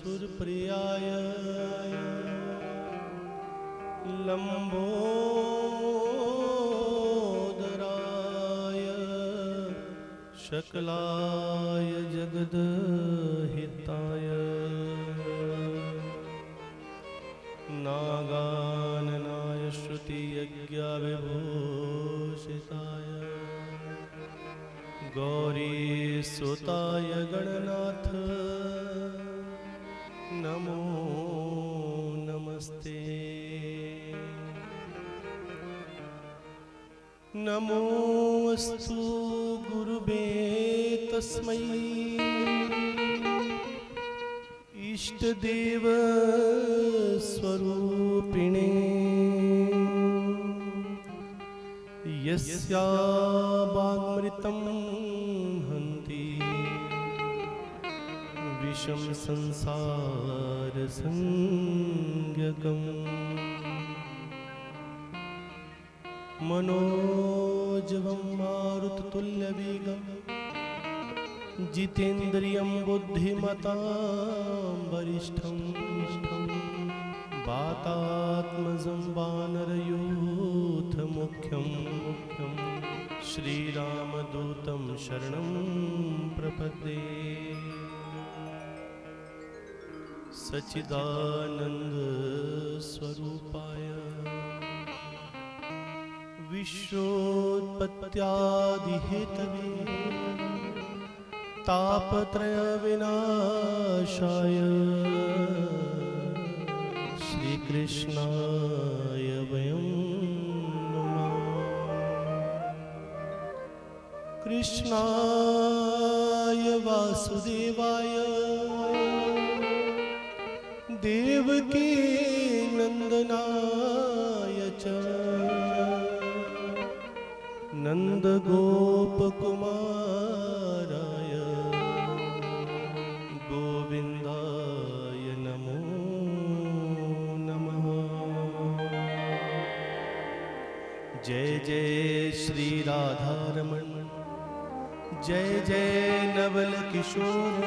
सुरप्रियाय लंबोदराय शकलाय जगदहिताय नागाननाय श्रुतियज्ञविभूषिताय गौरीसुताय गणनाथ नमो नमस्ते। नमोऽस्तु गुरुवे तस्मै इष्टदेव स्वरूपिणे यस्या वाङ्मृतं हन्ति विषं संसार संज्ञकम् मनोजवं मारुततुल्यवेगं जितेन्द्रियं बुद्धिमतां वरिष्ठं वातात्मजं वानरयूथमुख्यं श्रीरामदूतं शरणं प्रपद्ये। सच्चिदानंद स्वरूपाय विश्वोत्पत्त्यादिहेतवे तापत्रय विनाशाय श्रीकृष्णाय वयं नमः। कृष्णाय वासुदेवाय देवकी नंदनाय च नंदगोपकुमाराय गोविंदाय नमो नमः। जय जय श्री राधारमण जय जय नवल किशोर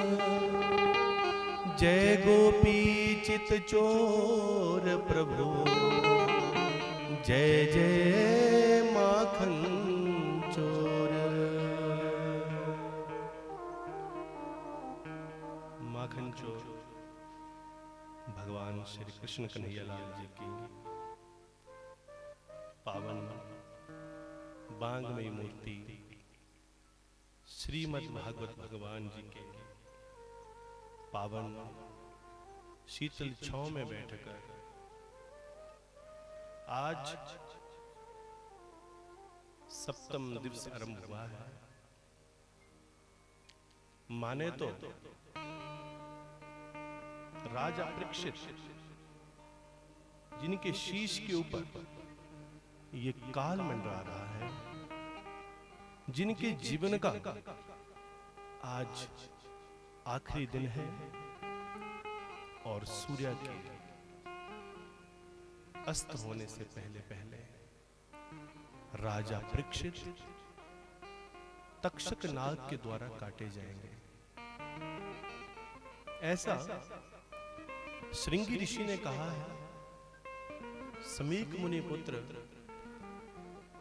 जय गोपी चित चोर प्रभु जय जय माखन चोर। माखन चोर भगवान श्री कृष्ण कन्हैया लाल जी की पावन बांगमयी मूर्ति श्रीमद् भागवत भगवान जी के पावन शीतल छांव में बैठकर आज सप्तम दिवस आरंभ हुआ है। माने तो राजा परीक्षित जिनके शीश के ऊपर ये काल मंडरा रहा है, जिनके जीवन का आज आखिरी दिन है और सूर्य के अस्त होने से पहले पहले राजा परीक्षित तक्षक नाग के द्वारा काटे जाएंगे। ऐसा श्रृंगी ऋषि ने कहा है। समीक मुनि पुत्र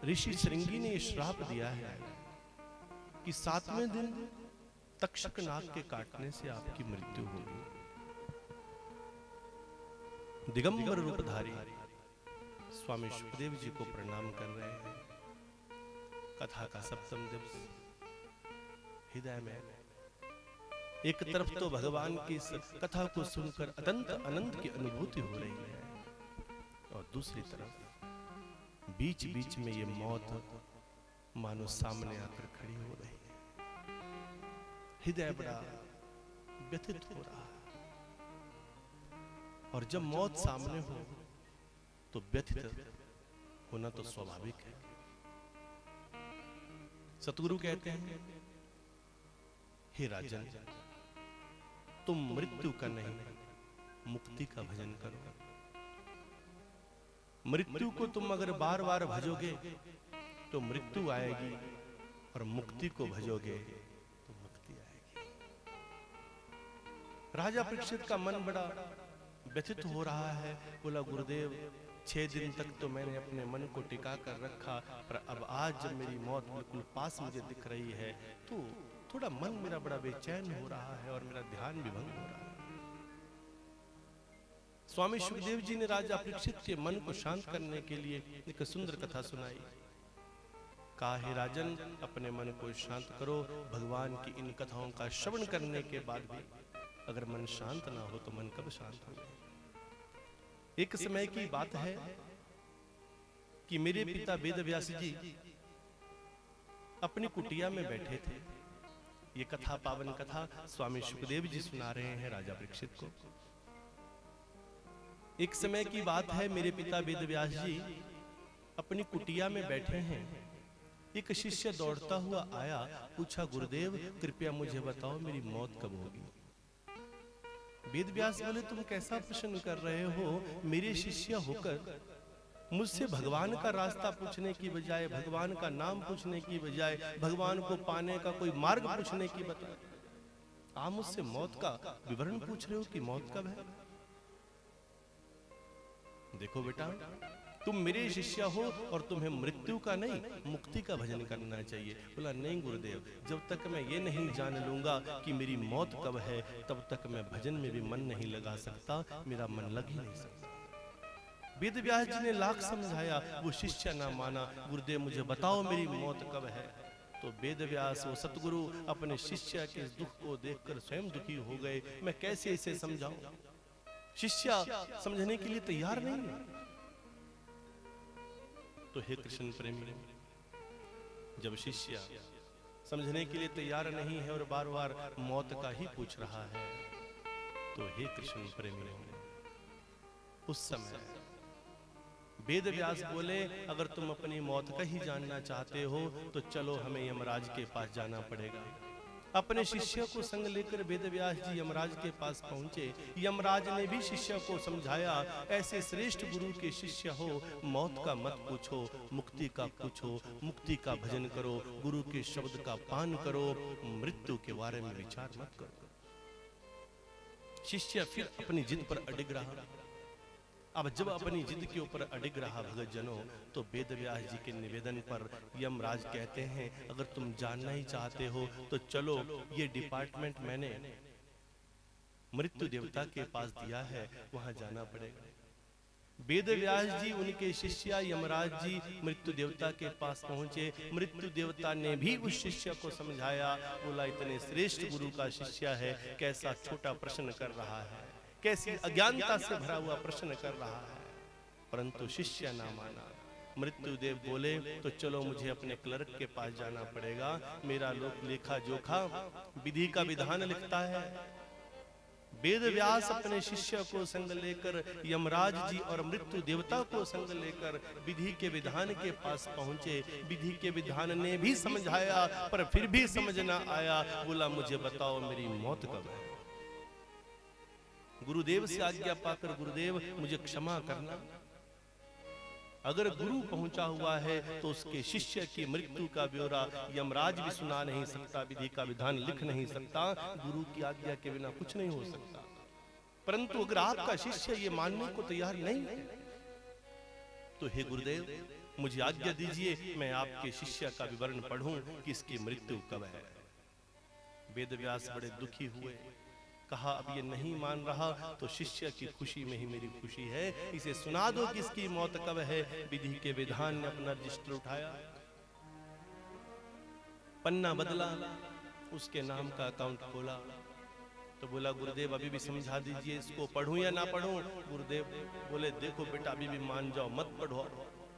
ऋषि श्रृंगी ने श्राप दिया है कि 7वें दिन तक्षक नाग के काटने से आपकी मृत्यु होगी। दिगंबर रूपधारी स्वामी सुखदेव जी को प्रणाम कर रहे हैं। कथा का सप्तम दिवस हृदय में एक तरफ तो भगवान की इस कथा को सुनकर अत्यंत आनंद की अनुभूति हो रही है और दूसरी तरफ बीच बीच में ये मौत मानो सामने आकर खड़ी हो रही है। हृदय बड़ा व्यथित हो रहा है और जब मौत सामने हो तो व्यथित होना तो स्वाभाविक है। सतगुरु कहते हैं, हे राजन, तुम मृत्यु का नहीं मुक्ति का भजन करो। मृत्यु को तुम अगर बार बार भजोगे तो मृत्यु आएगी और मुक्ति को भजोगे तो मुक्ति आएगी। राजा परीक्षित का मन बड़ा व्यथित हो रहा है। बोला गुरुदेव 6 दिन तक तो मैंने अपने मन को टिका कर रखा, पर अब आज जब मेरी मौत बिल्कुल पास मुझे दिख रही है तो थोड़ा मन मेरा बड़ा बेचैन हो रहा है और मेरा ध्यान भी भंग हो रहा है। स्वामी सुखदेव जी ने राजा परीक्षित के मन को शांत करने के लिए एक सुंदर कथा सुनाई। कहा हे राजन, अपने मन को शांत करो। भगवान की इन कथाओं का श्रवण करने के बाद भी अगर मन शांत ना हो तो मन कब शांत हो। एक समय की बात है कि मेरे पिता वेदव्यास जी अपनी कुटिया में बैठे थे। ये कथा पावन कथा स्वामी सुखदेव जी सुना रहे हैं राजा परीक्षित को। एक समय की बात है, मेरे पिता वेदव्यास जी अपनी कुटिया में बैठे हैं। एक शिष्य दौड़ता हुआ आया, पूछा गुरुदेव कृपया मुझे बताओ मेरी मौत कब होगी। वेदव्यास बोले तुम कैसा प्रश्न कर रहे हो, मेरे शिष्य होकर मुझसे भगवान का रास्ता पूछने की बजाय, भगवान का नाम पूछने की बजाय, भगवान को पाने का कोई मार्ग पूछने की बजाय आप मुझसे मौत का विवरण पूछ रहे हो कि मौत कब है। देखो बेटा, तुम मेरे शिष्य हो और तुम्हें मृत्यु का नहीं मुक्ति का भजन करना चाहिए। बोला नहीं गुरुदेव, जब तक मैं ये नहीं जान लूंगा कि मेरी मौत कब है तब तक मैं भजन में भी मन नहीं लगा सकता, मेरा मन लग ही नहीं सकता। वेदव्यास जी ने लाख समझाया, वो शिष्य ना माना। गुरुदेव मुझे बताओ मेरी मौत कब है। तो वेदव्यास वो सतगुरु अपने शिष्य के इस दुख को देखकर स्वयं दुखी हो गए। मैं कैसे इसे समझाऊं। शिष्य समझने के लिए तैयार नहीं है। तो हे कृष्ण प्रेमी, जब शिष्य समझने के लिए तैयार नहीं है और बार बार मौत का ही पूछ रहा है, तो हे कृष्ण प्रेमी, उस समय वेदव्यास बोले अगर तुम अपनी मौत का ही जानना चाहते हो तो चलो हमें यमराज के पास जाना पड़ेगा। अपने शिष्य को संग लेकर वेदव्यास जी यमराज के पास पहुंचे। यमराज ने भी शिष्य को समझाया, ऐसे श्रेष्ठ गुरु के शिष्य हो, मौत का मत पूछो, मुक्ति का पूछो, मुक्ति का भजन करो, गुरु के शब्द का पान करो, मृत्यु के बारे में विचार मत करो। शिष्य फिर अपनी जिद पर अडिग रहा। अब जब अपनी जिद के ऊपर अडिग रहा भगत जनों, तो वेदव्यास जी के निवेदन पर यमराज कहते हैं अगर तुम जानना ही चाहते हो तो चलो, ये डिपार्टमेंट मैंने मृत्यु देवता के पास दिया है, वहां जाना पड़ेगा। वेदव्यास जी उनके शिष्य यमराज जी मृत्यु देवता के पास पहुंचे। मृत्यु देवता ने भी उस शिष्य को समझाया। बोला इतने श्रेष्ठ गुरु का शिष्य है, कैसा छोटा प्रश्न कर रहा है, कैसी अज्ञानता से भरा हुआ प्रश्न कर रहा है। परंतु शिष्य ना माना। मृत्युदेव बोले तो चलो मुझे अपने क्लर्क के पास जाना पड़ेगा, मेरा लोक लेखा जोखा विधि का विधान लिखता है। वेदव्यास अपने शिष्य को संग लेकर यमराज जी और मृत्यु देवता को संग लेकर विधि के विधान के पास पहुंचे। विधि के विधान ने भी समझाया पर फिर भी समझ ना आया। बोला मुझे बताओ मेरी मौत कब है। गुरुदेव से आज्ञा पाकर गुरुदेव मुझे क्षमा करना, अगर गुरु पहुंचा हुआ है तो उसके शिष्य की मृत्यु का ब्यौरा यमराज भी सुना नहीं सकता, विधि का विधान लिख नहीं सकता, गुरु की आज्ञा के बिना कुछ नहीं हो सकता। परंतु अगर आपका शिष्य ये मानने को तैयार नहीं है तो हे गुरुदेव मुझे आज्ञा दीजिए, मैं आपके शिष्य का विवरण पढ़ूं कि इसकी मृत्यु कब है। वेदव्यास बड़े दुखी हुए। कहा अब ये नहीं मान रहा तो शिष्य की खुशी में ही मेरी खुशी है, इसे सुना दो कि इसकी मौत कब है। विधि के विधान ने अपना रजिस्टर उठाया, पन्ना बदला, उसके नाम का अकाउंट खोला तो बोला गुरुदेव अभी भी समझा दीजिए, इसको पढ़ूं या ना पढ़ूं। गुरुदेव बोले देखो बेटा अभी भी मान जाओ, मत पढ़ो।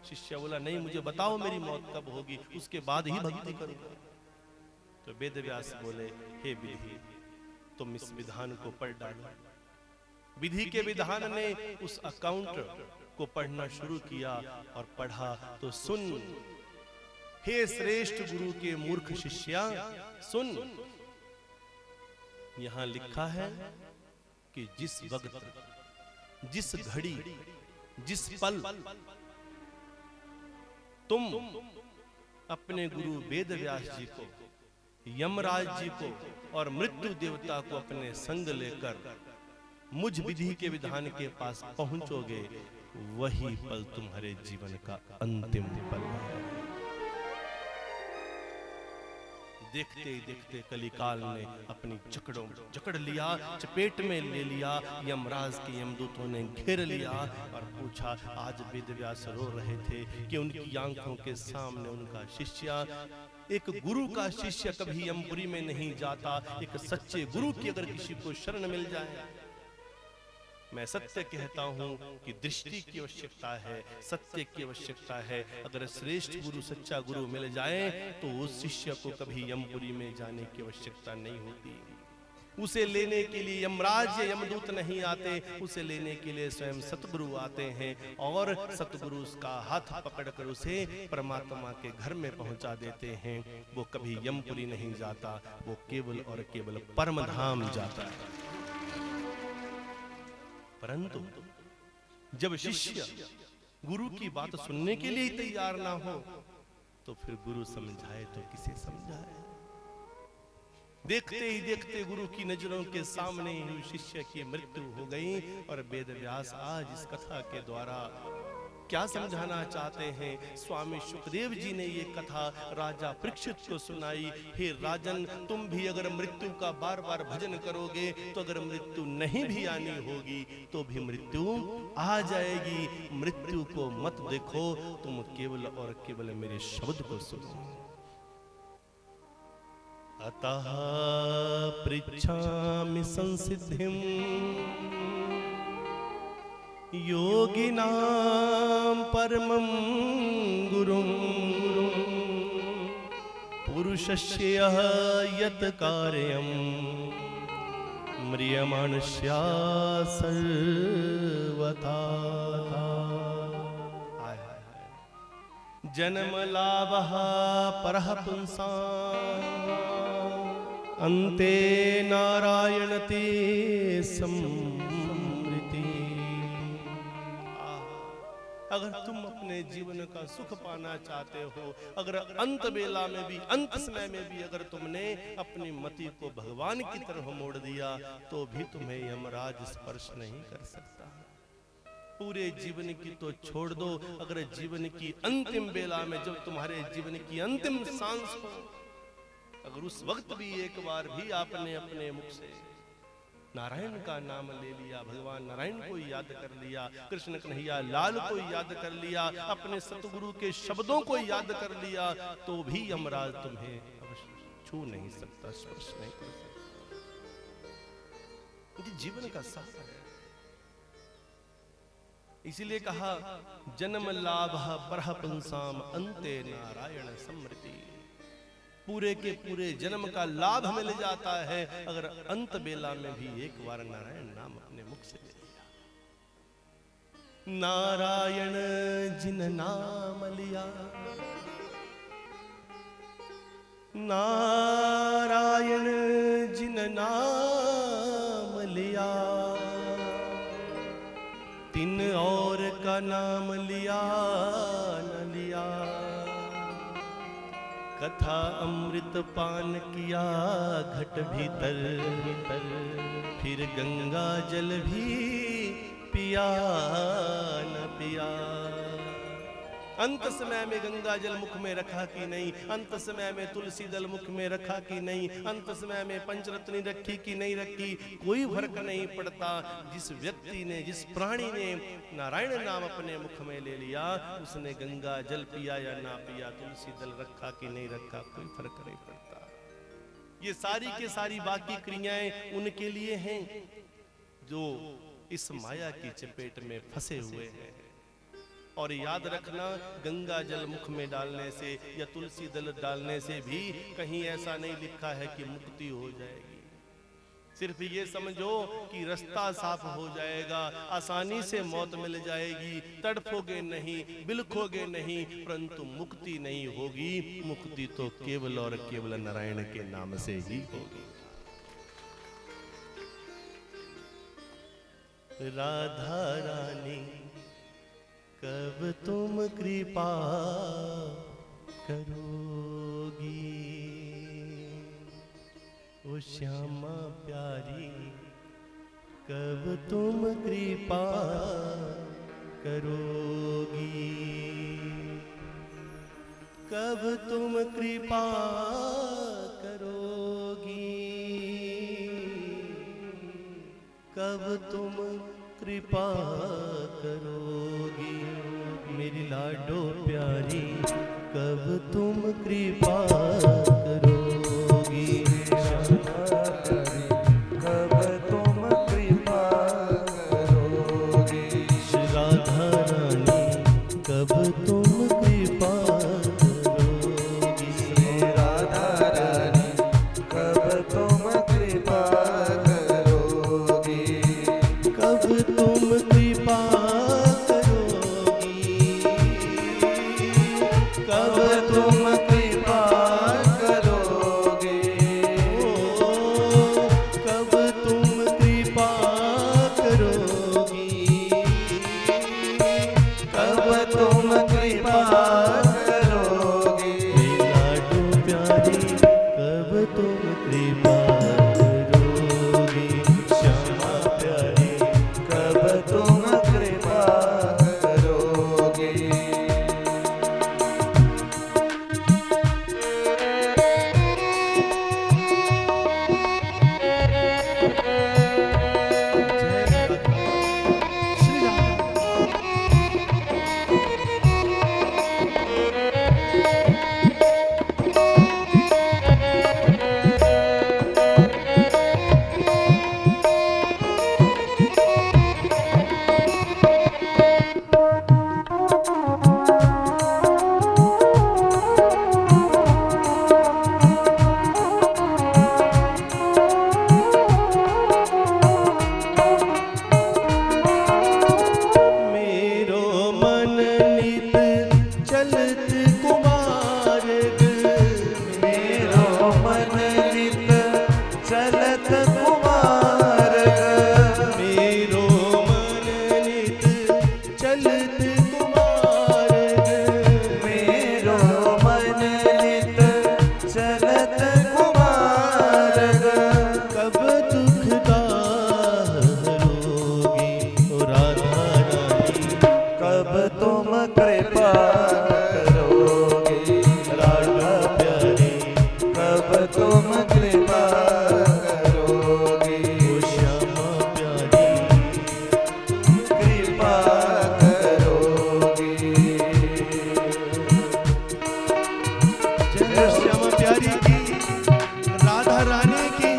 शिष्य बोला नहीं मुझे बताओ मेरी मौत कब होगी, उसके बाद ही भक्ति करूंगा। तो वेदव्यास बोले हे विधि तुम इस विधान को पढ़ डालो। विधि के विधान ने उस अकाउंट को पढ़ना शुरू किया और पढ़ा तो सुन हे श्रेष्ठ गुरु के मूर्ख शिष्या सुन, यहां लिखा है कि जिस वक्त, जिस घड़ी, जिस पल तुम अपने गुरु वेदव्यास जी को यमराज जी को और मृत्यु देवता को अपने संग लेकर मुझ विधि के विधान के पास पहुंचोगे, वही पल तुम्हारे जीवन का अंतिम पल है। देखते ही देखते कलिकाल ने अपनी जकड़ लिया, चपेट में ले लिया। यमराज के यमदूतों ने घेर लिया और पूछा। आज वेदव्यास रो रहे थे कि उनकी आंखों के सामने उनका शिष्य, एक गुरु का शिष्य कभी यमपुरी में नहीं जाता। एक सच्चे गुरु की अगर किसी को शरण मिल जाए, मैं सत्य कहता हूं कि दृष्टि की आवश्यकता है, सत्य की आवश्यकता है। अगर श्रेष्ठ गुरु, सच्चा गुरु मिल जाए तो उस शिष्य को कभी यमपुरी में जाने की आवश्यकता नहीं होती। उसे लेने के लिए यमराज या यमदूत नहीं आते, उसे लेने के लिए स्वयं सतगुरु आते हैं और सतगुरु उसका हाथ पकड़कर उसे परमात्मा के घर में पहुंचा देते हैं। वो कभी यमपुरी नहीं जाता, वो केवल और केवल परम धाम जाता है। परंतु जब शिष्य गुरु की बात सुनने के लिए तैयार ना हो, तो फिर गुरु समझाए तो किसे समझाए। देखते ही देखते गुरु की नजरों के सामने ही शिष्य की मृत्यु हो गई। और वेदव्यास आज इस कथा के द्वारा क्या समझाना चाहते हैं? स्वामी सुखदेव जी ने ये कथा राजा परीक्षित को सुनाई। हे राजन, तुम भी अगर मृत्यु का बार बार भजन करोगे तो अगर मृत्यु नहीं भी आनी होगी तो भी मृत्यु आ जाएगी। मृत्यु को मत देखो, तुम केवल और केवल मेरे शब्द को सुनो। अतः पृच्छामि संसिद्धिं योगिनां परमं गुरुं पुरुषस्य यत् कार्यं म्रियमाणस्या सर्वथा। जन्म लाभः परः पुंसाम् अन्ते नारायणते समृति। अगर तुम अपने जीवन का सुख पाना चाहते हो, अगर अंत बेला में भी, अंत समय में भी अगर तुमने अपनी मति को भगवान की तरफ मोड़ दिया तो भी तुम्हें यमराज स्पर्श नहीं कर सकता। पूरे जीवन की तो छोड़ दो, अगर जीवन की अंतिम बेला में, जब तुम्हारे जीवन की अंतिम सांस हो, अगर उस वक्त भी एक बार भी आपने अपने मुख से नारायण का नाम ले लिया, भगवान नारायण को याद कर लिया, कृष्ण कन्हैया लाल को याद कर लिया, अपने सतगुरु के शब्दों को याद कर लिया, तो भी यमराज तुम्हें छू नहीं सकता, स्पर्श नहीं कर सकता। ये जीवन का सार है। इसीलिए कहा जन्म लाभ परह पुंसाम अंते नारायण समृति। पूरे के पूरे जन्म का लाभ मिल जाता है अगर अंत बेला में भी एक बार नारायण नाम अपने मुख से ले लिया। नारायण जिन नाम लिया, नारायण जिन नाम लिया, तिन और का नाम लिया न लिया। कथा अमृत पान किया घट भीतर, फिर गंगा जल भी पिया न पिया। अंत समय में गंगा जल मुख में रखा कि नहीं, अंत समय में तुलसी दल मुख में रखा कि नहीं, अंत समय में पंचरत्नी रखी कि नहीं रखी, कोई फर्क नहीं पड़ता। जिस व्यक्ति ने, जिस प्राणी ने नारायण नाम अपने मुख में ले लिया, उसने गंगा जल पिया या ना पिया, तुलसी दल रखा कि नहीं रखा, कोई फर्क नहीं पड़ता। ये सारी के सारी बाकी क्रियाएं उनके लिए हैं जो इस माया की चपेट में फंसे हुए हैं। और याद रखना, गंगा जल मुख में डालने से या तुलसी दल डालने से भी कहीं ऐसा नहीं लिखा है कि मुक्ति हो जाएगी। सिर्फ ये समझो कि रास्ता साफ हो जाएगा, आसानी से मौत मिल जाएगी, तड़पोगे नहीं, बिलखोगे नहीं, परंतु मुक्ति नहीं होगी। मुक्ति तो केवल और केवल नारायण के नाम से ही होगी। राधा रानी कब तुम कृपा करोगी, ओ श्यामा प्यारी कब तुम कृपा करोगी, कब तुम कृपा करोगी, कब तुम कृपा करोगी। मेरी लाडो प्यारी कब तुम कृपा करोगी। कब तुम कृपा करोगी। श्री राधा रानी कब तुम कृपा करोगी। श्री राधा रानी कब तुम कृपा करोगी। कब तुम कृपा करोगी, कब तुम कृपा करोगे। कब तुम कृपा करोगी, कब तुम कृपा करोगे। लाडो प्यारी कब तुम कृपा करोगी। श्यामा प्यारी कब तुम कृपा करोगे। श्री मेरो मन नित चलत कुमार्ग, मेरो मन नित चलत कुमार्ग। मेरो मन नित चलत कुमार्ग। मेरो मन नित चलत कुमार्ग। कब दुख का हरोगी। ओ राधा रानी कब तुम कृपा करोगे। राधा प्यारी कब तुम कृपा करोगे। ओ श्यामा प्यारी कृपा करोगे। जय श्यामा प्यारी की, राधा रानी की।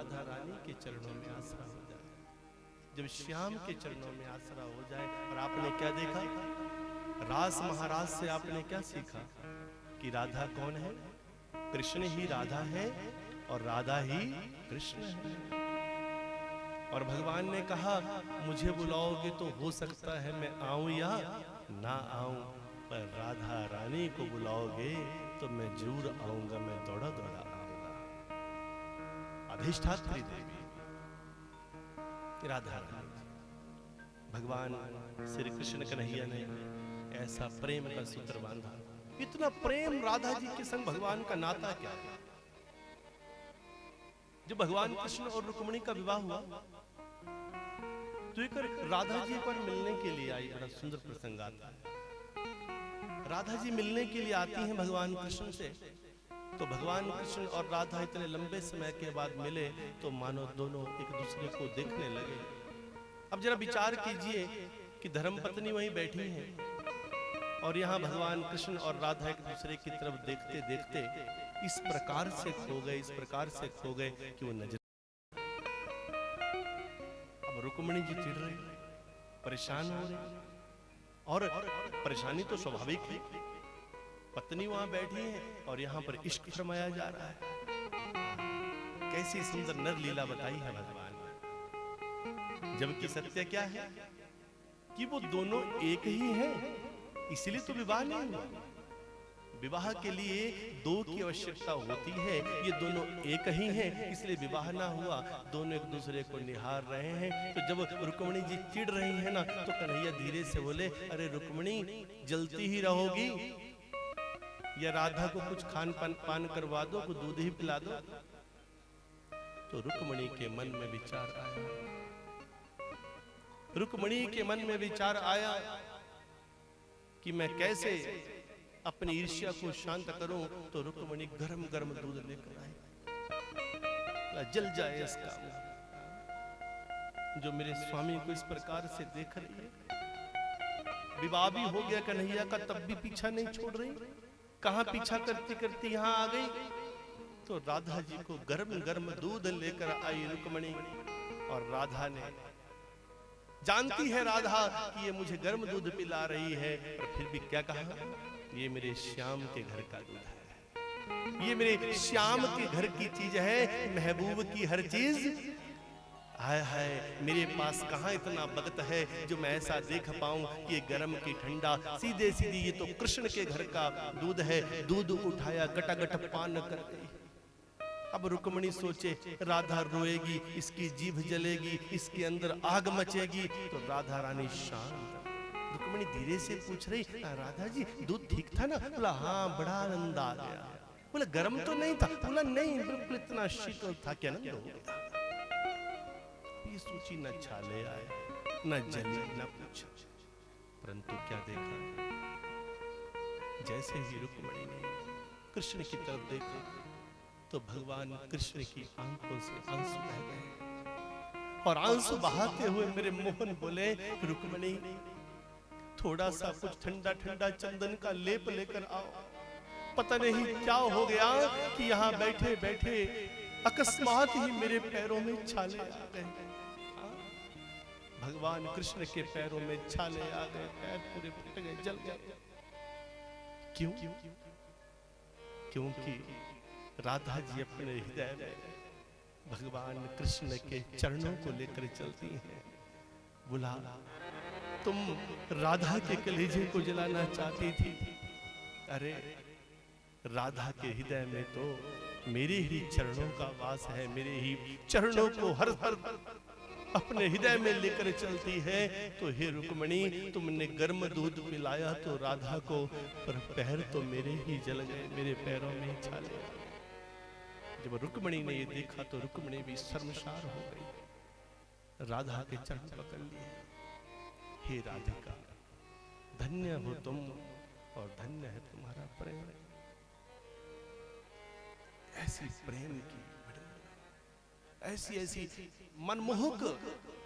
राधा रानी के चरणों में आसरा हो जाए, जब श्याम के चरणों में आसरा हो जाए। और आपने क्या देखा? रास महाराज से आपने क्या सीखा कि राधा कौन है? कृष्ण ही राधा है और राधा ही कृष्ण है। और भगवान ने कहा मुझे बुलाओगे तो हो सकता है मैं आऊं या ना आऊं, पर राधा रानी को बुलाओगे तो मैं जरूर आऊंगा, मैं दौड़ा दौड़ा आऊंगा। अधिष्ठात्री देवी राधा रानी, भगवान श्री कृष्ण कन्हैया ने ऐसा प्रेम का सूत्र बांधा। इतना प्रेम राधा जी के संग भगवान का नाता क्या है? जब भगवान कृष्ण और रुक्मिणी का विवाह हुआ तो एक राधा जी पर मिलने के लिए आई। बड़ा सुंदर प्रसंग आता है। राधा जी मिलने के लिए आती हैं भगवान कृष्ण से, तो भगवान कृष्ण और राधा इतने लंबे समय के बाद मिले तो मानो दोनों एक दूसरे को देखने लगे। अब जरा विचार कीजिए कि धर्मपत्नी वहीं बैठी हैं और यहाँ भगवान कृष्ण और राधा एक दूसरे की तरफ देखते देखते इस प्रकार से खो गए, इस प्रकार से खो गए कि वो नजर। अब रुक्मिणी जी चिढ़ रही, परेशान हो रही, और परेशानी तो स्वाभाविक है, पत्नी वहां बैठी है और यहाँ पर इश्क फरमाया जा रहा है। कैसी सुंदर नर लीला बताई है भगवान ने। जबकि सत्य क्या है कि वो दोनों एक ही हैं, इसलिए तो विवाह नहीं हुआ। विवाह के लिए दो की आवश्यकता होती है, ये दोनों एक ही हैं, इसलिए विवाह ना हुआ। दोनों एक दूसरे को निहार रहे हैं। तो जब रुक्मिणी जी चिढ़ रही है ना, तो कन्हैया धीरे से बोले, अरे रुक्मिणी जलती ही रहोगी या राधा को कुछ खान पान करवा दो, कुछ दूध ही पिला दो। तो रुक्मिणी के मन में विचार आया, रुक्मिणी के मन में विचार आया कि मैं कैसे अपनी ईर्ष्या को शांत करूं। तो रुक्मिणी गरम गरम दूध लेकर आई, जल जाए इसका जो मेरे स्वामी को इस प्रकार से देख रही है। विवाह भी हो गया कन्हैया का, तब भी पीछा नहीं छोड़ रही। कहां पीछा करती करती यहां आ गई। तो राधा जी को गरम गरम दूध लेकर आई रुक्मिणी, और राधा ने जानती है राधा कि ये मुझे गर्म दूध पिला रही है, और फिर भी क्या कहा, ये मेरे श्याम के घर का दूध है, ये मेरे श्याम के घर की चीज है, महबूब की हर चीज। हाय हाय, मेरे पास कहां इतना वक्त है जो मैं ऐसा देख पाऊं कि ये गर्म की ठंडा, सीधे सीधी ये तो कृष्ण के घर का दूध है। दूध उठाया, गटागट पान कर गई। अब रुक्मिणी सोचे राधा रोएगी, इसकी जीभ जलेगी, इसके अंदर आग मचेगी। तो राधा रानी शांत। रुक्मिणी धीरे से पूछ रही, राधा जी दूध ठीक था ना? बोला हाँ, बड़ा आनंद आ गया। बोला गर्म तो नहीं था? बोला नहीं, बिल्कुल इतना शीतल था कि आनंद हो गया। ये सोची न छाले आए, न जली, न पूछा, परंतु क्या देखा, जैसे ही रुक्मिणी ने कृष्ण की तरफ देखा तो भगवान कृष्ण की आंखों से आंसू बह गए, और आंसू बहाते हुए मेरे मोहन बोले, रुक्मिणी थोड़ा सा कुछ ठंडा ठंडा चंदन का लेप लेकर आओ। पता नहीं क्या हो गया कि यहाँ बैठे बैठे अकस्मात ही मेरे पैरों में छाले आ गए। भगवान कृष्ण के पैरों में छाले आ गए, पैर पूरे फट गए, जल गए। क्यों? क्योंकि राधा जी अपने हृदय में भगवान कृष्ण के चरणों को लेकर चलती हैं। बोला, तुम राधा के कलेजे को जलाना चाहती थी, अरे राधा के हृदय में तो मेरे ही चरणों का वास है, मेरे ही चरणों को हर हर अपने हृदय में लेकर चलती है। तो हे रुक्मिणी, तुमने गर्म दूध पिलाया तो राधा को, पर पैर तो मेरे ही जल गए, मेरे पैरों में छाले। जब रुक्मिणी ने ये देखा तो रुक्मिणी भी शर्मसार हो गई, राधा के चरण पकड़ लिए। हे राधिका, धन्य हो तुम और धन्य है तुम्हारा प्रेम। ऐसी प्रेम की ऐसी ऐसी मनमोहक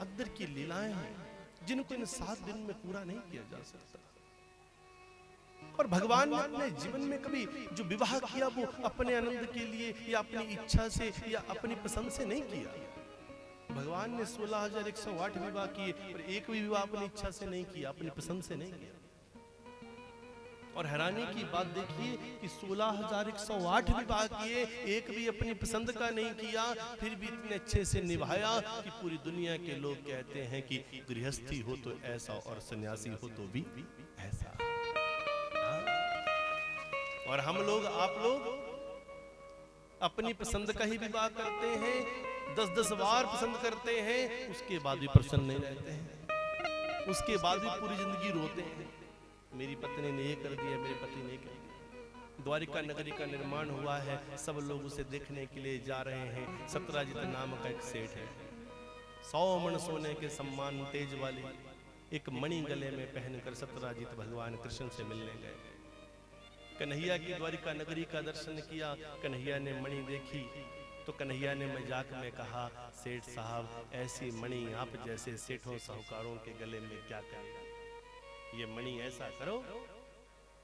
अंदर की लीलाएं हैं जिनको इन 7 दिन में पूरा नहीं किया जा सकता। और भगवान ने अपने जीवन में कभी जो विवाह किया वो अपने आनंद के लिए या अपनी इच्छा से या अपनी पसंद से नहीं किया। भगवान ने 16,108 विवाह किए, पर एक भी विवाह अपनी इच्छा से नहीं किया, अपनी पसंद से नहीं किया। और हैरानी की बात देखिए कि 16,108 विवाह किए, एक भी अपनी पसंद का नहीं किया, फिर भी इतने अच्छे से निभाया कि पूरी दुनिया के लोग कहते हैं कि गृहस्थी हो तो ऐसा और सन्यासी हो तो भी ऐसा। और हम लोग, आप लोग अपनी पसंद का ही विवाह करते हैं, 10-10 बार पसंद करते हैं, उसके बाद भी प्रसन्न नहीं रहते हैं, उसके बाद भी पूरी जिंदगी रोते हैं, मेरी पत्नी ने ये कर दिया, मेरे पति ने कर दिया। द्वारिका नगरी का निर्माण हुआ है, सब लोग उसे देखने के लिए जा रहे हैं। सत्यराजित नाम का एक सेठ है, 100 मण सोने के सम्मान तेज वाली एक मणि गले में पहनकर सत्यराजित भगवान कृष्ण से मिलने गए। कन्हैया की द्वारिका नगरी का दर्शन किया, कन्हैया ने मणि देखी तो कन्हैया ने मजाक में कहा, सेठ साहब ऐसी मणि आप जैसे सेठों साहूकारों के गले में क्या करें, ये मणि ऐसा करो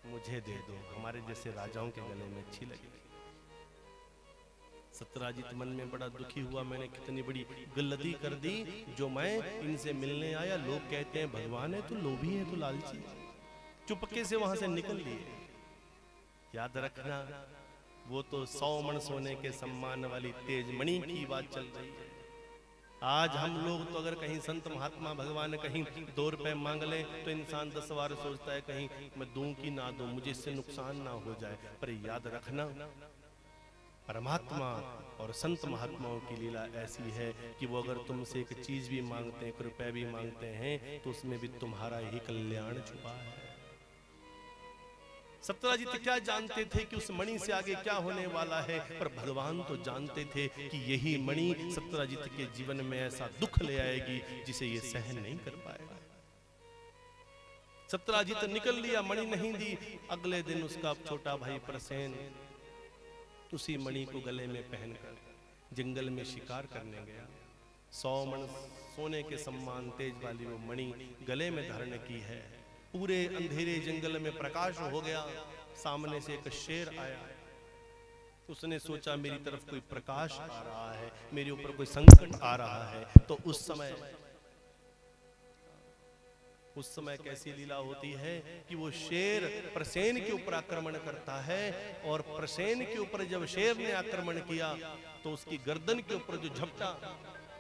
मुझे दे दो, हमारे जैसे राजाओं के गले में अच्छी लगेगी। सत्यराजित मन में बड़ा दुखी हुआ, मैंने कितनी बड़ी गलती कर दी जो मैं इनसे मिलने आया, लोग कहते हैं भगवान है तो लोभी है तो लालची। चुपके से वहां से निकल लिए। याद रखना वो तो 100 मण सोने के सम्मान वाली तेज मणि की बात चल रही है। आज हम लोग तो अगर कहीं संत महात्मा भगवान कहीं 2 रुपए मांग ले तो इंसान 10 बार सोचता है कहीं मैं दूं कि ना दूं, मुझे इससे नुकसान ना हो जाए। पर याद रखना परमात्मा और संत महात्माओं की लीला ऐसी है कि वो अगर तुमसे एक चीज भी मांगते हैं, 1 रुपए भी मांगते हैं, तो उसमें भी तुम्हारा ही कल्याण छुपा है। सत्यराजित क्या जानते थे कि उस मणि से आगे क्या होने वाला है, पर भगवान तो जानते थे कि यही मणि सत्यराजित के जीवन में ऐसा दुख ले आएगी जिसे ये सहन नहीं कर पाएगा। सत्यराजित निकल लिया, मणि नहीं दी। अगले दिन उसका छोटा भाई प्रसेन उसी मणि को गले में पहनकर जंगल में शिकार करने गया। 100 मण सोने के सम्मान तेज वाली वो मणि गले में धारण की है। पूरे अंधेरे जंगल में प्रकाश हो गया। सामने से एक शेर आया, उसने सोचा मेरी तरफ कोई प्रकाश आ रहा है, मेरे ऊपर कोई संकट आ रहा है। तो उस समय कैसी लीला होती है कि वो शेर प्रसेन के ऊपर आक्रमण करता है, और प्रसेन के ऊपर जब शेर ने आक्रमण किया तो उसकी गर्दन के ऊपर जो झपटा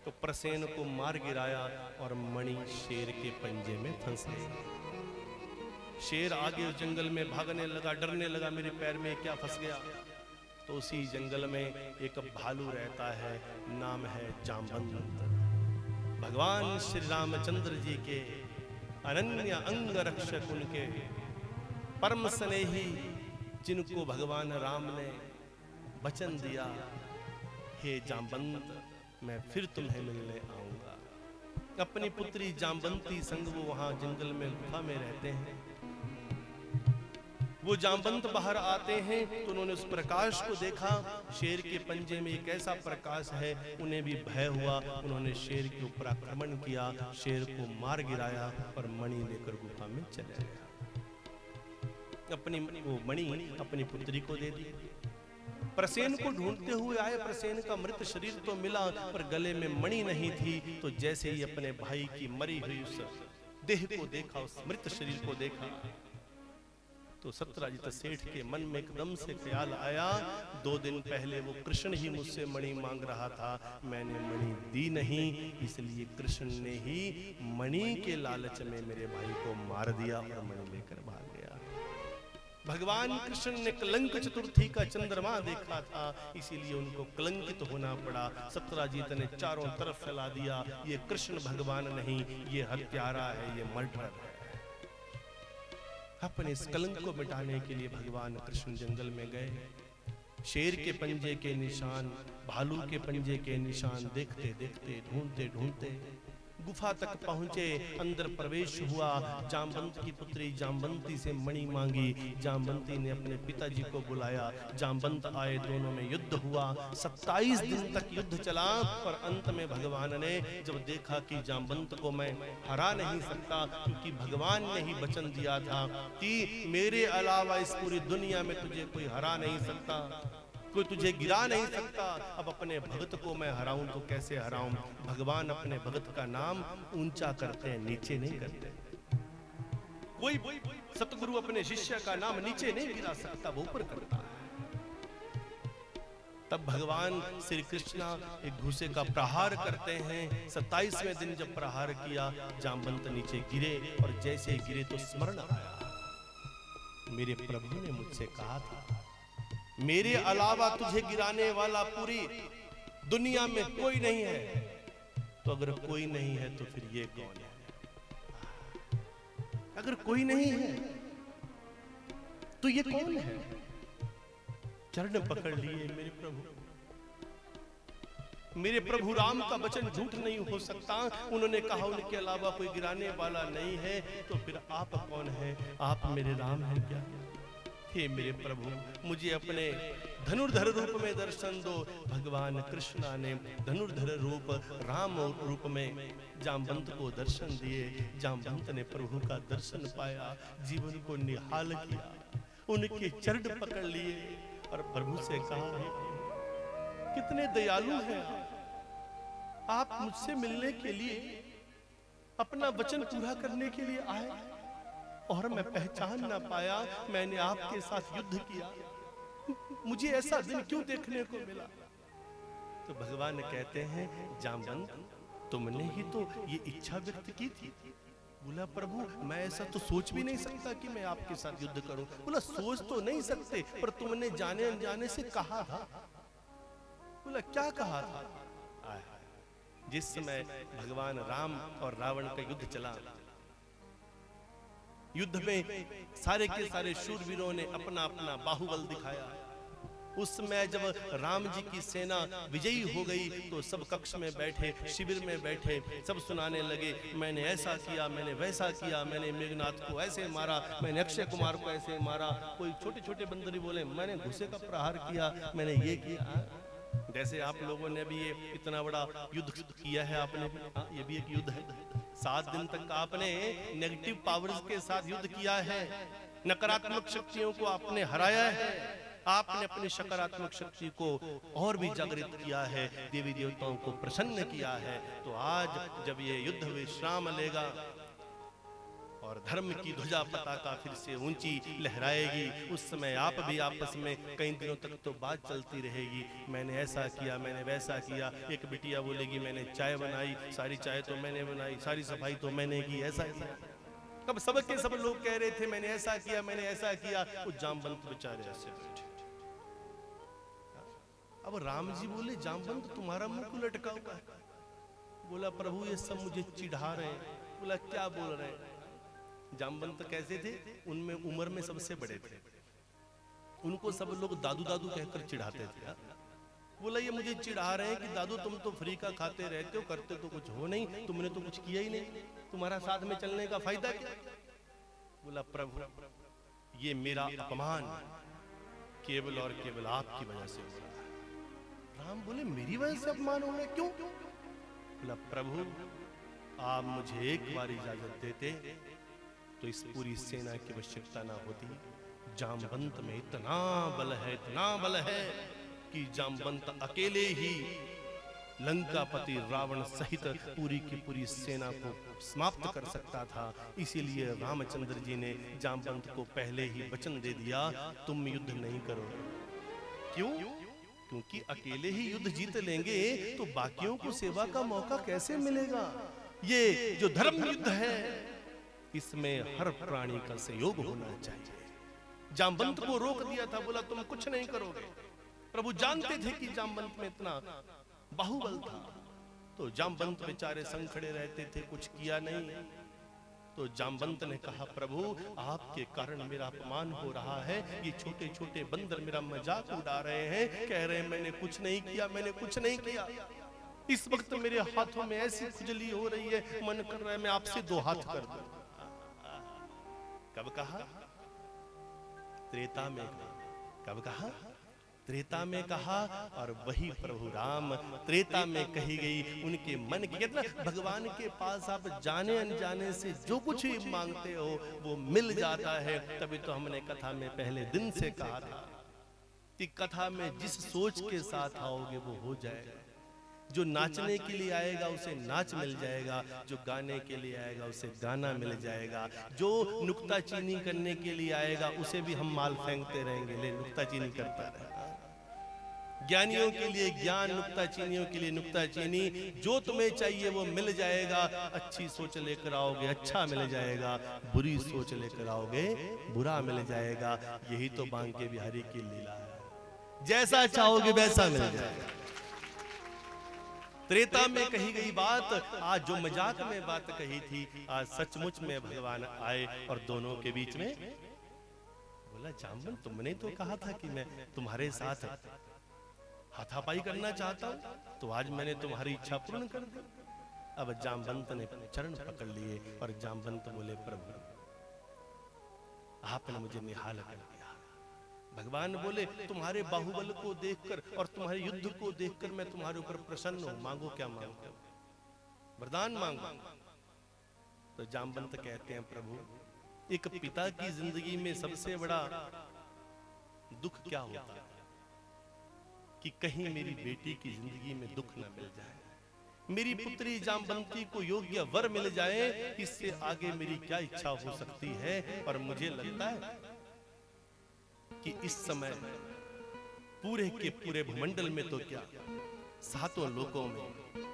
तो प्रसेन को मार गिराया और मणि शेर के पंजे में फंस गई। शेर आगे उस जंगल में भागने लगा, डरने लगा मेरे पैर में क्या फंस गया। तो उसी जंगल में एक भालू रहता है, नाम है जाम्बवंत। भगवान श्री रामचंद्र जी के अनन्य अंग रक्षक, उनके परम स्नेही, जिनको भगवान राम ने वचन दिया, हे जाम्बवंत मैं फिर तुम्हें मिलने आऊंगा। अपनी पुत्री जाम्बवंती संग वो वहां जंगल में गुफा में रहते हैं। वो जाम्बवंत बाहर आते हैं तो उन्होंने उस प्रकाश को देखा, शेर के पंजे में एक ऐसा प्रकाश है, उन्हें भी भय हुआ। उन्होंने शेर के ऊपर आक्रमण किया, शेर को मार गिराया और मणि लेकर गुफा में चले गए। अपनी वो मणि अपनी पुत्री को दे दी। प्रसेन को ढूंढते हुए आए, प्रसेन का मृत शरीर तो मिला पर गले में मणि नहीं थी। तो जैसे ही अपने भाई की मरी हुई उस देह को देखा, उस मृत शरीर को देखा, तो सत्यराजित सेठ के मन में एकदम से ख्याल आया, 2 दिन पहले वो कृष्ण ही मुझसे मणि मांग रहा था, मैंने मणि दी नहीं, इसलिए कृष्ण ने ही मणि के लालच में मेरे भाई को मार दिया और मणि लेकर भाग गया। भगवान कृष्ण ने कलंक चतुर्थी का चंद्रमा देखा था, इसीलिए उनको कलंकित होना पड़ा। सत्यराजित ने चारों तरफ फैला दिया, ये कृष्ण भगवान नहीं, ये हत्यारा है, ये मर्डरर है। अपने इस कलंक को मिटाने के लिए भगवान कृष्ण जंगल में गए। शेर के पंजे के निशान, भालू के पंजे के निशान देखते देखते, ढूंढते ढूंढते गुफा तक पहुंचे, अंदर प्रवेश हुआ। जामवंत की पुत्री जामवंती से मणि मांगी। जामवंती ने अपने पिताजी को बुलाया, जामवंत आए, दोनों में युद्ध हुआ। 27 दिन तक युद्ध चला, पर अंत में भगवान ने जब देखा कि जामवंत को मैं हरा नहीं सकता, क्योंकि भगवान ने ही वचन दिया था कि मेरे अलावा इस पूरी दुनिया में तुझे कोई हरा नहीं सकता, कोई तुझे गिरा नहीं सकता। अब अपने भक्त को मैं हराऊं तो कैसे हराऊं? भगवान अपने भक्त का नाम ऊंचा करते हैं, नीचे नहीं करते। कोई सतगुरु अपने शिष्य का नाम नीचे नहीं गिरा सकता, वो ऊपर करता है। तब भगवान श्री कृष्ण एक घूसे का प्रहार करते हैं। 27वें दिन जब प्रहार किया, जामवंत नीचे गिरे, और जैसे गिरे तो स्मरण आया, मेरे प्रभु ने मुझसे कहा था मेरे अलावा तुझे गिराने वाला पूरी दुनिया में कोई नहीं है। तो अगर कोई नहीं है तो फिर ये कौन है? अगर कोई नहीं है तो ये कौन है? चरण पकड़ लिए मेरे प्रभु। मेरे प्रभु राम का वचन झूठ नहीं हो सकता। उन्होंने कहा उनके अलावा कोई गिराने वाला नहीं है, तो फिर आप कौन है? आप मेरे राम हैं क्या? हे मेरे प्रभु, मुझे अपने धनुर्धर रूप में दर्शन दो। भगवान कृष्ण ने धनुर्धर रूप राम रूप में जामवंत को दर्शन दिए। जामवंत ने प्रभु का दर्शन पाया, जीवन को निहाल किया, उनके चरण पकड़ लिए और प्रभु से कहा कितने दयालु हैं आप मुझसे मिलने के लिए, अपना वचन पूरा करने के लिए आए, और मैं पहचान ना पाया। मैंने आपके साथ युद्ध किया, मुझे ऐसा दिन क्यों देखने को मिला? तो भगवान कहते हैं जामवंत, तुमने ही तो ये इच्छा व्यक्त की थी। बोला प्रभु, मैं ऐसा तो सोच भी नहीं सकता कि मैं आपके साथ युद्ध करूं। बोला सोच तो नहीं सकते, पर तुमने जाने अनजाने से कहा था। बोला क्या कहा था? जिस समय भगवान राम और रावण का युद्ध चला, युद्ध में सारे के सारे शूरवीरों ने अपना अपना बाहुबल दिखाया। उस समय जब राम जी की सेना विजयी हो गई, तो सब कक्ष में बैठे, शिविर में बैठे, सब सुनाने लगे, मैंने ऐसा किया, मैंने वैसा किया, मैंने मेघनाथ को ऐसे मारा, मैंने अक्षय कुमार को ऐसे मारा। कोई छोटे छोटे बंदरी बोले मैंने घुसे का प्रहार किया, मैंने ये किया। जैसे आप लोगों ने भी ये इतना बड़ा युद्ध किया है, आपने भी, ये भी एक युद्ध है। 7 दिन तक आपने नेगेटिव पावर्स के साथ युद्ध किया है, नकारात्मक शक्तियों को आपने हराया है, आपने अपनी सकारात्मक शक्ति को और भी जागृत किया है, देवी देवताओं को प्रसन्न किया है। तो आज जब ये युद्ध विश्राम लेगा और धर्म की ध्वजा पताका फिर से ऊंची लहराएगी, उस समय आप भी आपस में कई दिनों तक तो बात चलती रहेगी, मैंने ऐसा किया, मैंने वैसा किया। एक बिटिया बोलेगी मैंने चाय बनाई, सारी चाय तो मैंने बनाई, सारी सफाई तो मैंने की, ऐसा किया। कब सब के सब लोग कह रहे थे मैंने ऐसा किया, मैंने ऐसा किया। वो जामवंत बेचारे ऐसे बैठे। अब राम जी बोले जामवंत तुम्हारा मुंह क्यों लटका हुआ है? बोला प्रभु ये सब मुझे चिढ़ा रहे हैं। बोला क्या बोल रहे हैं? जामवंत कैसे थे? उनमें उम्र में सबसे बड़े थे, उनको सब लोग दादू दादू कहकर चिढ़ाते थे। बोला ये मुझे चिढ़ा रहे हैं कि दादू तुम तो फ्री का खाते रहते हो, करते तो कुछ हो नहीं, तुमने तो कुछ किया ही नहीं, तुम्हारा साथ में चलने का फायदा क्या? बोला प्रभु ये मेरा अपमान केवल और केवल आपकी वजह से हो रहा है। राम बोले मेरी वजह से अपमान हो गया, क्यों? बोला प्रभु आप मुझे एक बार इजाजत देते तो इस पूरी सेना की आवश्यकता ना होती। जामवंत में इतना बल है, इतना बल है कि जामवंत अकेले ही लंकापति रावण सहित पूरी की पूरी सेना को समाप्त कर सकता था। इसीलिए रामचंद्र जी ने जामवंत को पहले ही वचन दे दिया तुम युद्ध नहीं करोगे। क्यों? क्योंकि अकेले ही युद्ध जीत लेंगे तो बाकियों को सेवा का मौका कैसे मिलेगा? ये जो धर्म युद्ध है इसमें हर प्राणी का सहयोग होना चाहिए। जामवंत को रोक दिया था, बोला तुम कुछ नहीं करोगे। प्रभु जानते थे कि जामवंत में इतना बाहुबल था, तो जामवंत बेचारे संग खड़े रहते थे, कुछ किया नहीं। तो जामवंत ने कहा प्रभु आपके कारण मेरा अपमान हो रहा है, ये छोटे छोटे बंदर मेरा मजाक उड़ा रहे हैं, कह रहे हैं मैंने कुछ नहीं किया, मैंने कुछ नहीं किया। इस वक्त मेरे हाथों में ऐसी खुजली हो रही है, मन कर रहा है मैं आपसे 2 हाथ कर दूं। कब कहा? त्रेता में कहा। कब कहा? त्रेता में कहा। और वही प्रभु राम त्रेता में कही गई उनके मन की। कहते ना, भगवान के पास आप जाने अनजाने से जो कुछ ही मांगते हो वो मिल जाता है। तभी तो हमने कथा में पहले दिन से कहा था कि कथा में जिस सोच के साथ आओगे वो हो जाएगा। जो नाचने के लिए आएगा उसे नाच मिल जाएगा, जो गाने के लिए आएगा उसे गाना मिल जाएगा, जो नुक्ताचीनी करने के लिए आएगा उसे भी हम माल फेंकते रहेंगे, ले नुक्ताचीनी करता रहेगा। ज्ञानियों के लिए ज्ञान, नुक्ताचीनियों के लिए नुक्ताचीनी। जो तुम्हें चाहिए वो मिल जाएगा। अच्छी सोच लेकर आओगे अच्छा मिल जाएगा, बुरी सोच लेकर आओगे बुरा मिल जाएगा। यही तो बांके बिहारी की लीला है, जैसा चाहोगे वैसा मिल जाएगा। त्रेता में कही गई बात आज जो मजाक में बात कही थी, आज सचमुच में भगवान आए और दोनों के बीच में बोला, जाम्बन तुमने तो कहा था कि मैं तुम्हारे साथ हाथापाई करना चाहता हूं, तो आज मैंने तुम्हारी इच्छा पूर्ण कर दी। अब जामवंत ने चरण पकड़ लिए और जामवंत बोले, प्रभु आपने मुझे निहाल कर दिया। भगवान बोले, तुम्हारे बाहुबल को देखकर और तुम्हारे युद्ध को देखकर मैं तुम्हारे ऊपर प्रसन्न हूं, मांगो क्या मांगते हो, वरदान मांगो। तो जामवंत कहते हैं, प्रभु एक पिता की जिंदगी में सबसे बड़ा दुख क्या होता है कि कहीं मेरी बेटी की जिंदगी में दुख न मिल जाए, मेरी पुत्री जामवंती को योग्य वर मिल जाए, इससे आगे मेरी क्या इच्छा हो सकती है। और मुझे लगता है कि इस समय पूरे के पूरे भूमंडल में तो क्या 7 लोकों में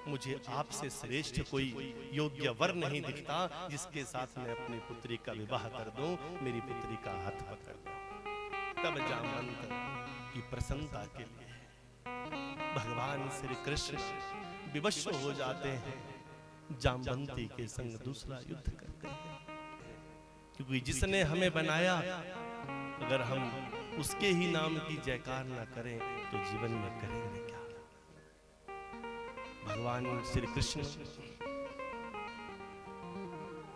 मुझे आपसे श्रेष्ठ कोई योग्य वर नहीं दिखता जिसके साथ मैं अपनी पुत्री का विवाह कर दूं, मेरी पुत्री का हाथ पकड़ दूं। तब जामवंत की प्रसन्नता के लिए भगवान श्री कृष्ण विवश हो जाते हैं, जामवंती के संग दूसरा युद्ध करते हैं। क्योंकि जिसने हमें बनाया, अगर हम उसके ही नाम की जयकार ना करें तो जीवन में करेंगे क्या। भगवान श्री कृष्ण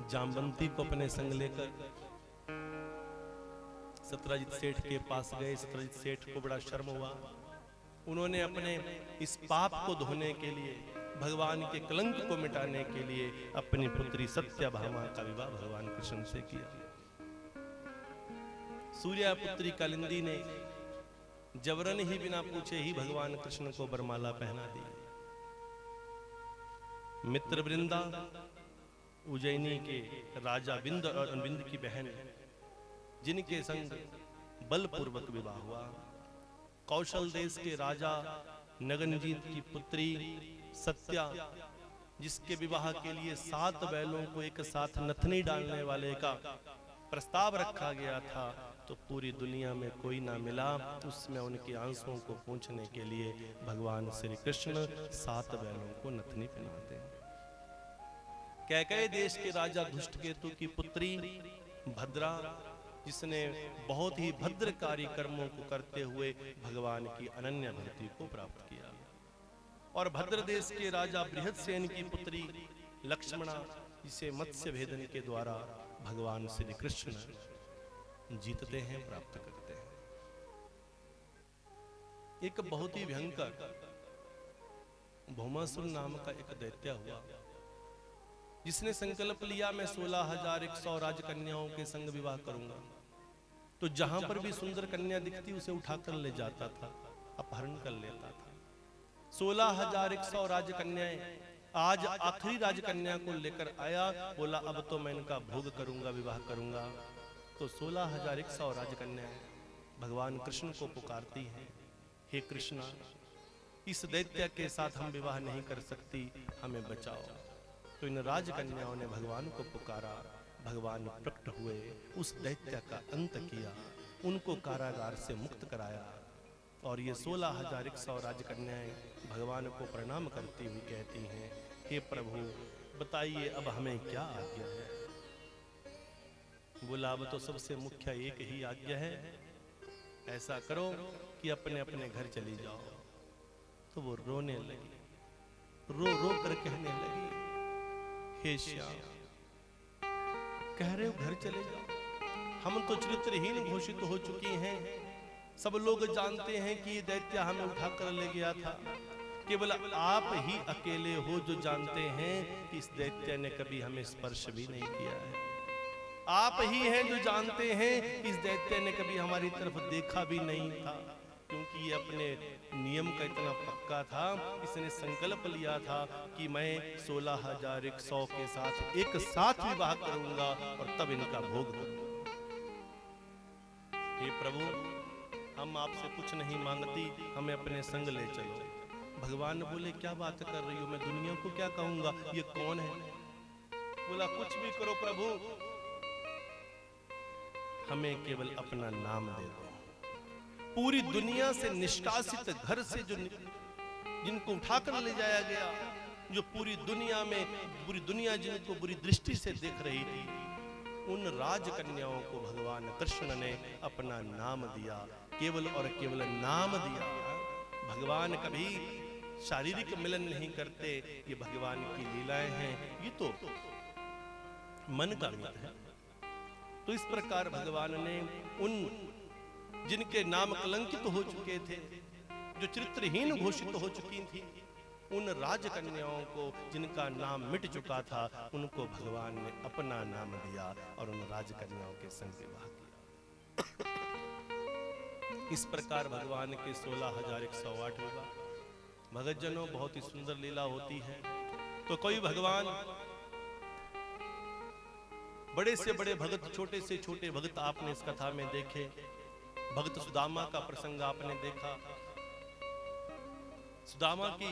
जामवंती को अपने संग लेकर सत्यजीत सेठ के पास गए। सत्यजीत सेठ को बड़ा शर्म हुआ। उन्होंने अपने इस पाप को धोने के लिए, भगवान के कलंक को मिटाने के लिए अपनी पुत्री सत्यभामा का विवाह भगवान कृष्ण से किया। सूर्या पुत्री कालिंदी ने जबरन ही बिना पूछे ही भगवान कृष्ण को बरमाला पहना दी। मित्र वृंदा, उज्जैनी के राजा बिंद और अनबिंद की बहन, जिनके संग बलपूर्वक विवाह हुआ। कौशल देश के राजा नगनजीत की पुत्री सत्या, जिसके विवाह के लिए 7 बैलों को एक साथ नथनी डालने वाले का प्रस्ताव रखा गया था, तो पूरी दुनिया में कोई ना मिला। उसमें उनके आंसुओं को पोंछने के लिए भगवान श्री कृष्ण 7 बैलों को नथनी पहनाते हैं। कैकेयी देश के राजा धुष्टकेतु की पुत्री भद्रा, जिसने बहुत ही भद्रकारी कर्मों को करते हुए भगवान की अनन्य भक्ति को प्राप्त किया। और भद्र देश के राजा बृहदसेन की पुत्री लक्ष्मणा, जिसे मत्स्य भेदन के द्वारा भगवान श्री कृष्ण जीतते हैं, प्राप्त करते हैं। एक बहुत ही भयंकर भौमासुर नाम का एक दैत्य हुआ, जिसने संकल्प लिया मैं 16,100 राजकन्याओं के संग विवाह करूंगा। तो जहां पर भी सुंदर कन्या दिखती उसे उठाकर ले जाता था, अपहरण कर लेता था। 16,100 राजकन्याएं, आज आखिरी राजकन्या को लेकर आया, बोला अब तो मैं इनका भोग करूंगा, विवाह करूंगा। तो 16,100 राजकन्याएं भगवान कृष्ण को पुकारती हैं, हे कृष्णा, इस दैत्य के साथ हम विवाह नहीं कर सकती, हमें बचाओ। तो इन राजकन्याओं ने भगवान को पुकारा, भगवान प्रकट हुए, उस दैत्य का अंत किया, उनको कारागार से मुक्त कराया। और ये 16,100 राजकन्याएं भगवान को प्रणाम करती हुई कहती हैं, हे प्रभु बताइए अब हमें क्या आज्ञा है। बोला अब तो सबसे मुख्य एक ही आज्ञा है, ऐसा करो कि अपने अपने घर चली जाओ। तो वो रोने लगी। रो रो कर कहने लगी, हे श्याम, कह रहे हो घर चले जाओ, हम तो चरित्रहीन घोषित हो चुकी हैं। सब लोग जानते हैं कि ये दैत्य हमें उठाकर ले गया था। केवल आप ही अकेले हो जो जानते हैं कि इस दैत्य ने कभी हमें स्पर्श भी नहीं किया है। आप ही हैं जो जानते हैं कि इस दैत्य ने कभी हमारी तरफ देखा भी नहीं था, क्योंकि ये अपने नियम का इतना पक्का था, इसने संकल्प लिया था कि मैं 16,100 के साथ एक साथ विवाह करूंगा और तब इनका भोग करूंगा। हे प्रभु, हम आपसे कुछ नहीं मांगती, हमें अपने संग ले चलो। भगवान बोले, क्या बात कर रही हो, मैं दुनिया को क्या कहूंगा, ये कौन है? बोला, कुछ भी करो प्रभु, हमें केवल अपना नाम दे दो। पूरी दुनिया से निष्कासित, घर से जो जिनको उठाकर ले जाया गया, जो पूरी दुनिया जिनको बुरी दृष्टि से देख रही थी, उन राजकन्याओं को भगवान कृष्ण ने अपना नाम दिया, केवल और केवल नाम दिया। भगवान कभी शारीरिक मिलन नहीं करते, ये भगवान की लीलाएं हैं, ये तो मन का मिलन है। तो इस प्रकार भगवान ने उन जिनके नाम कलंकित हो चुके थे, जो चरित्रहीन घोषित हो चुकी थी, उन राजकन्याओं को जिनका नाम मिट चुका था, उनको भगवान ने अपना नाम दिया और उन राजकन्याओं के संग विवाह किया। इस प्रकार भगवान के 16,108 विवाह। भगत जनों, बहुत ही सुंदर लीला होती है। तो कोई भगवान, बड़े से बड़े भगत, छोटे से छोटे भगत आपने इस कथा में देखे। भगत सुदामा का प्रसंग आपने देखा। सुदामा की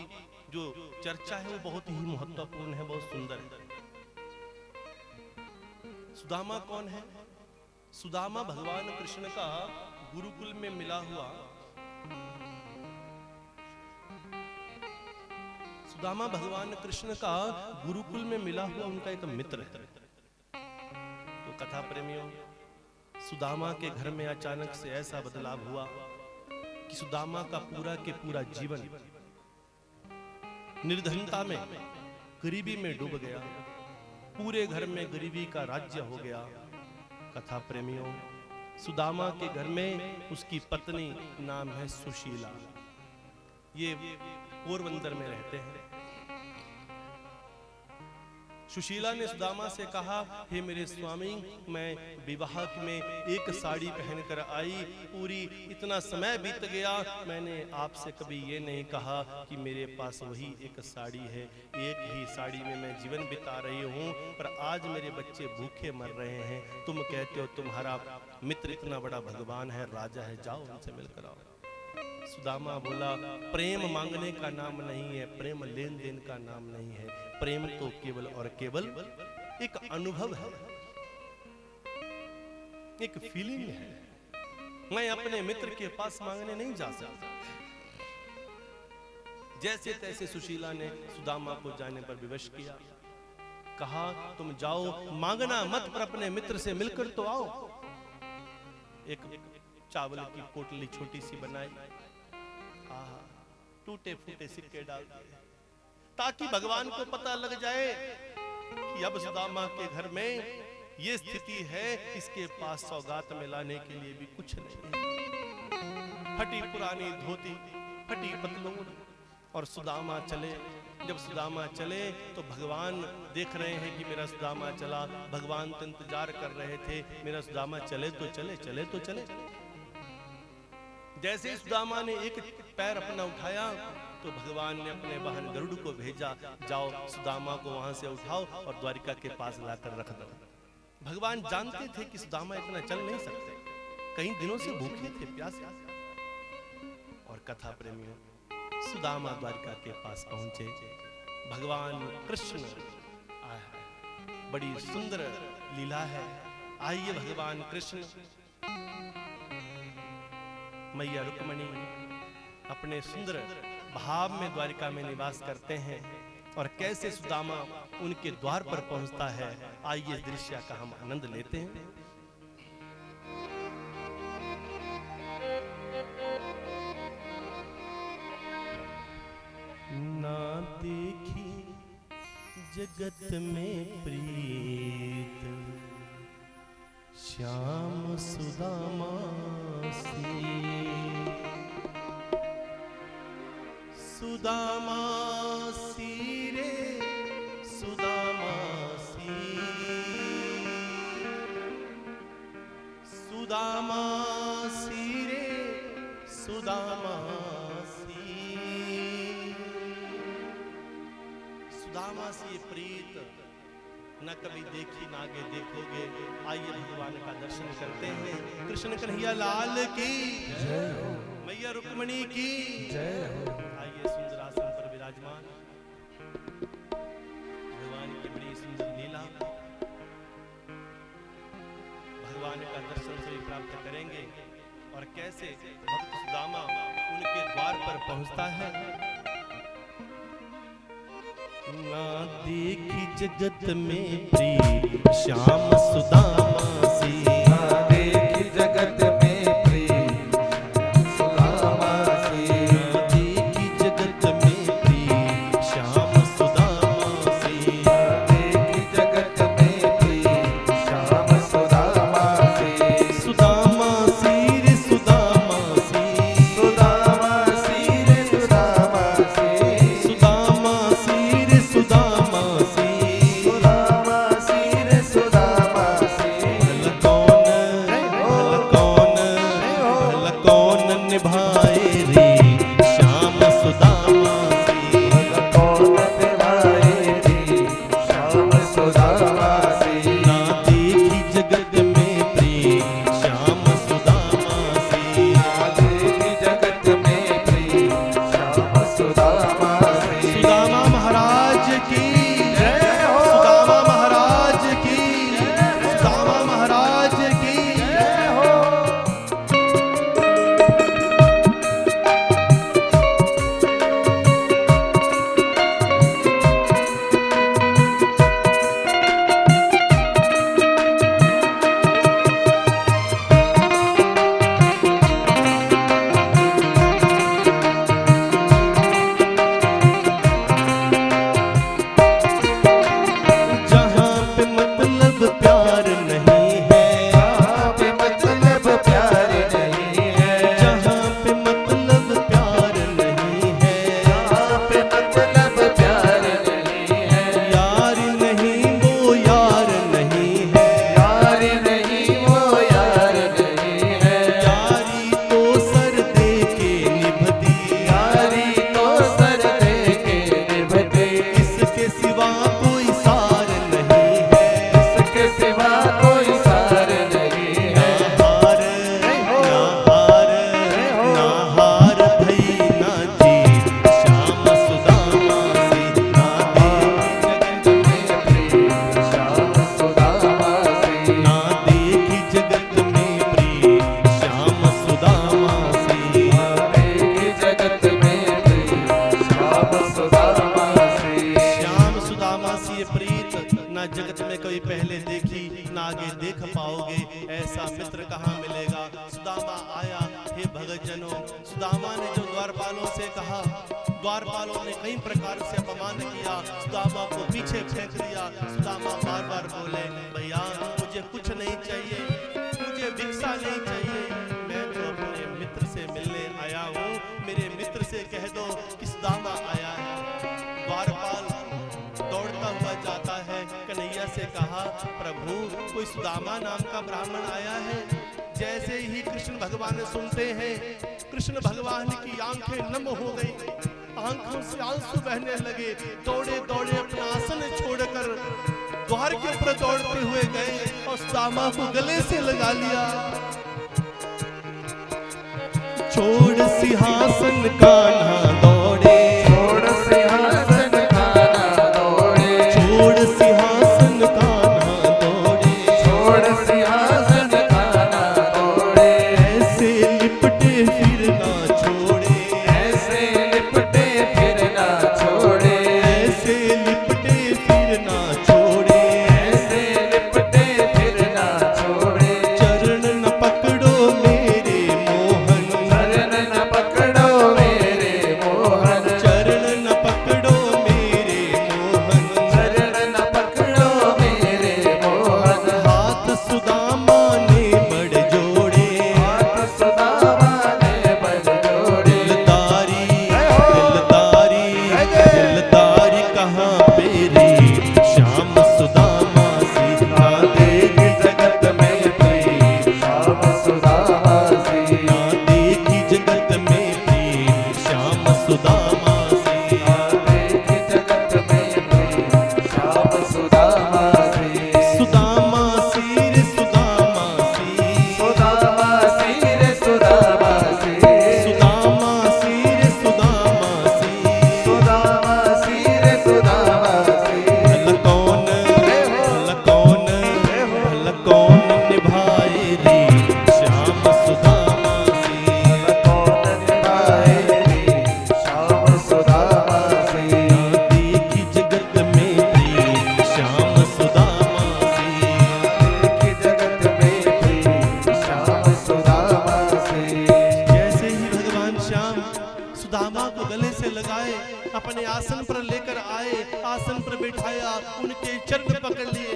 जो चर्चा है वो बहुत ही महत्वपूर्ण है, बहुत सुंदर है। सुदामा कौन है? सुदामा भगवान कृष्ण का गुरुकुल में मिला हुआ, सुदामा भगवान कृष्ण का गुरुकुल में मिला हुआ उनका एक मित्र है। तो कथा प्रेमियों, सुदामा के घर में अचानक से ऐसा बदलाव हुआ कि सुदामा का पूरा के पूरा जीवन निर्धनता में, गरीबी में डूब गया। पूरे घर में गरीबी का राज्य हो गया। कथा प्रेमियों, सुदामा के घर में उसकी पत्नी नाम है सुशीला। ये पोरबंदर में रहते हैं। सुशीला ने सुदामा से कहा, हे मेरे स्वामी, मैं विवाह में एक साड़ी पहनकर आई, पूरी इतना समय बीत गया, मैंने आपसे कभी ये नहीं कहा कि मेरे पास वही एक साड़ी है। एक ही साड़ी में मैं जीवन बिता रही हूँ, पर आज मेरे बच्चे भूखे मर रहे हैं। तुम कहते हो तुम्हारा मित्र इतना बड़ा भगवान है, राजा है, जाओ उनसे मिलकर आओ। सुदामा बोला, प्रेम मांगने का नाम नहीं है, प्रेम लेन देन का नाम नहीं है। प्रेम तो केवल और केवल एक अनुभव है, एक फीलिंग है। मैं अपने मित्र के पास मांगने नहीं जा सकता। जैसे तैसे सुशीला ने सुदामा को जाने पर विवश किया। कहा, तुम जाओ, मांगना मत, पर अपने मित्र से मिलकर तो आओ। एक चावल की पोटली छोटी सी बनाई, टूटे फूटे सिक्के डाल दिए, ताकि भगवान को पता लग जाए कि अब सुदामा के घर में ये स्थिति है, इसके पास सौगात में लाने के लिए भी कुछ नहीं है। फटी पुरानी धोती, फटी पतलून, और सुदामा चले। जब सुदामा चले तो भगवान देख रहे हैं कि मेरा सुदामा चला। भगवान तो इंतजार कर रहे थे, मेरा सुदामा चले तो चले, चले तो चले। जैसे ही सुदामा ने एक पैर अपना उठाया तो भगवान ने अपने वाहन गरुड़ को भेजा, जाओ सुदामा को वहां से उठाओ और द्वारिका के पास लाकर रख दो। भगवान जानते थे कि सुदामा इतना चल नहीं सकते, कई दिनों से भूखे थे, प्यासे। और कथा प्रेमियों, सुदामा द्वारिका के पास पहुंचे। भगवान कृष्ण आया, बड़ी सुंदर लीला है। आइए भगवान कृष्ण, मैया रुक्मणी अपने सुंदर भाव में द्वारिका में निवास करते हैं, और कैसे सुदामा उनके द्वार पर पहुंचता है। आइए इस दृश्य का हम आनंद लेते हैं। ना देखे जगत में प्रीत श्याम सुदामा सी, सुदामा सी रे सुदामा सी, सुदामा सी रे सुदामा सी, सुदामा सी प्रीत न कभी देखी ना आगे देखोगे। आइए भगवान का दर्शन करते हैं। कृष्ण कन्हैया लाल की जय हो, मैया रुक्मणी की जय हो। आइए सुंदरासन पर विराजमान भगवान की बड़ी सुंदर लीला, भगवान का दर्शन से प्राप्त करेंगे और कैसे भक्त सुदामा उनके द्वार पर पहुंचता है। ना देखी जगत में प्रीत श्याम सुदामा सी, ना देखी जगत में प्रीत सुदामा सी, ना देखी जगत में प्रीत श्याम सुदामा सी, ना देखी जगत में प्रीत श्याम सुदामा सी, सुदामा सी रे सुदामा सी, सुदामा सी रे सुदामा सी, सुदामा सी रे सुदामा सी, सुदामा सी रे सुदामा सी। भला कौन निभाए रे श्याम सुदामा सी, कौन निभाए रे श्याम सुदामा सी, ना देखी जगत में प्रीत श्याम सुदामा सी, ना देखी जगत में प्रीत श्याम सुदामा सी। सुदामा महाराज की जय हो, सुदामा महाराज की, सुदामा महाराज की जय हो। जहाँ पे मतलब प्यार नहीं है, जहाँ पे मतलब प्यार नहीं है, जहाँ पे मतलब प्यार नहीं है, जहाँ पे मतलब प्यार नहीं है, यार नहीं वो यार नहीं है, यार नहीं वो यार नहीं है, यारी तो सर दे के निभती, यारी तो सर दे के निभती, इसके सिवा कोई सार नहीं है, इसके सिवा कोई सार नहीं ना है। हार ना हार ना हार भई ना जीत श्याम सुदामा सी, ना देखी जगत में प्रीत श्याम सुदामा सी, ना देखी जगत में प्रीत श्याम सुदामा सी, श्याम सुदामा सी ये प्रीत ना जगत में कोई पहले देखी ना आगे देख पाओगे। ऐसा मित्र कहाँ मिलेगा। सुदामा आया, हे भगत जनों, सुदामा ने जो द्वारपालों से कहा, द्वारपालों ने कई प्रकार से अपमान किया, सुदामा को पीछे फेंक दिया। सुदामा बार बार बोले, भैया मुझे कुछ नहीं चाहिए, मुझे भिक्षा नहीं चाहिए, मैं तो अपने मित्र से मिलने आया हूँ, मेरे मित्र से कह दो कि सुदामा आया है। द्वारपाल दौड़ता हुआ जाता है, कन्हैया से कहा, प्रभु कोई सुदामा नाम का ब्राह्मण आया है। जैसे ही कृष्ण भगवान सुनते हैं, कृष्ण भगवान की आंखें नम हो गई, आंखों से आंसू बहने लगे, दौड़े दौड़े अपना आसन छोड़कर द्वार के ऊपर दौड़ते हुए गए और सुदामा को गले से लगा लिया। छोड़ सिंहासन कान्हा दौड़े, छोड़ सिंहासन कान्हा दौड़े, छोड़ सिंहासन कान्हा दौड़े, छोड़ सिंहासन कान्हा दौड़े, ऐसे लिपटे फिर ना छोड़े, ऐसे लिपटे फिर ना छोड़े, ऐसे लिपटे फिर ना छोड़े, ऐसे लिपटे फिर ना छोड़े, चरण न पकड़ो मेरे मोहन, चरण न पकड़ो मेरे मोहन, आसन पर लेकर आए, आसन पर बिठाया, उनके चरण पकड़ लिए,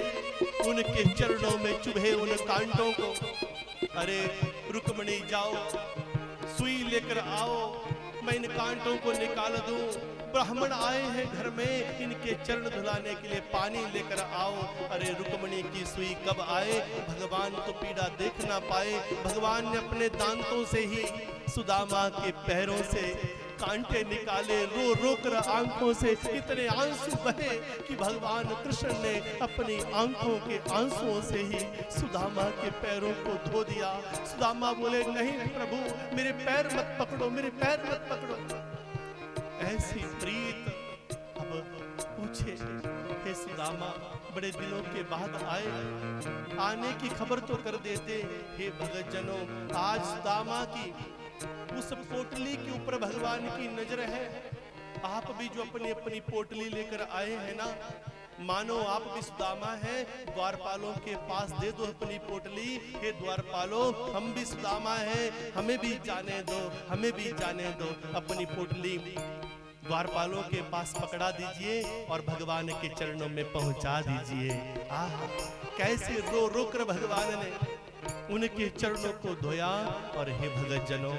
उनके चरणों में चुभे उन कांटों को। अरे रुक्मणी जाओ, सुई लेकर आओ, मैं इन कांटों को निकाल दूं। ब्राह्मण आए हैं घर में, इनके चरण धुलाने के लिए पानी लेकर आओ। अरे रुक्मणी की सुई कब आए, भगवान तो पीड़ा देख ना पाए। भगवान ने अपने दांतों से ही सुदामा के पैरों से कांटे निकाले, रो रो कर आंखों से इतने आंसू बहे कि भगवान कृष्ण ने अपनी आंखों के आंसुओं से ही सुदामा के पैरों को धो दिया। सुदामा बोले, नहीं प्रभु, मेरे पैर मत पकड़ो, मेरे पैर मत पकड़ो। ऐसी प्रीत अब पूछे, हे सुदामा, बड़े दिनों के बाद आए, आने की खबर तो कर देते। हे भगत जनों, आज सुदामा की उस पोटली के ऊपर भगवान की नजर है। आप भी जो अपनी अपनी पोटली लेकर आए हैं ना, मानो आप भी सुदामा हैं, द्वारपालों के पास दे दो अपनी पोटली। हे द्वारपालों, हम भी सुदामा हैं, हमें भी जाने दो, हमें भी जाने दो। अपनी पोटली द्वारपालों के पास पकड़ा दीजिए और भगवान के चरणों में पहुंचा दीजिए। आहा, कैसे रो रो कर भगवान ने उनके चरणों को धोया। और हे भगत जनों,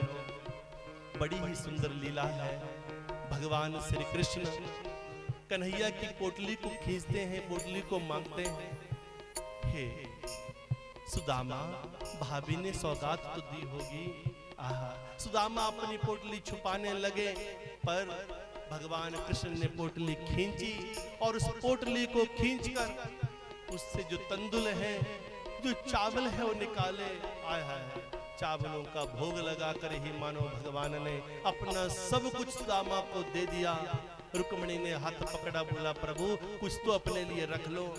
बड़ी ही सुंदर लीला है। भगवान श्री कृष्ण कन्हैया की पोटली को खींचते हैं, पोटली को मांगते हैं। हे सुदामा, भाभी ने सौगात तो दी होगी। आहा, सुदामा अपनी पोटली छुपाने लगे, पर भगवान कृष्ण ने पोटली खींची और उस पोटली को खींचकर उससे जो तंदुल है, जो चावल है, वो निकाले। आय हाय, चावलों का भोग लगाकर ही मानो भगवान ने अपना सब कुछ सुदामा को दे दिया। रुक्मणी ने हाथ पकड़ा, बोला, प्रभु कुछ तो अपने लिए रख लो।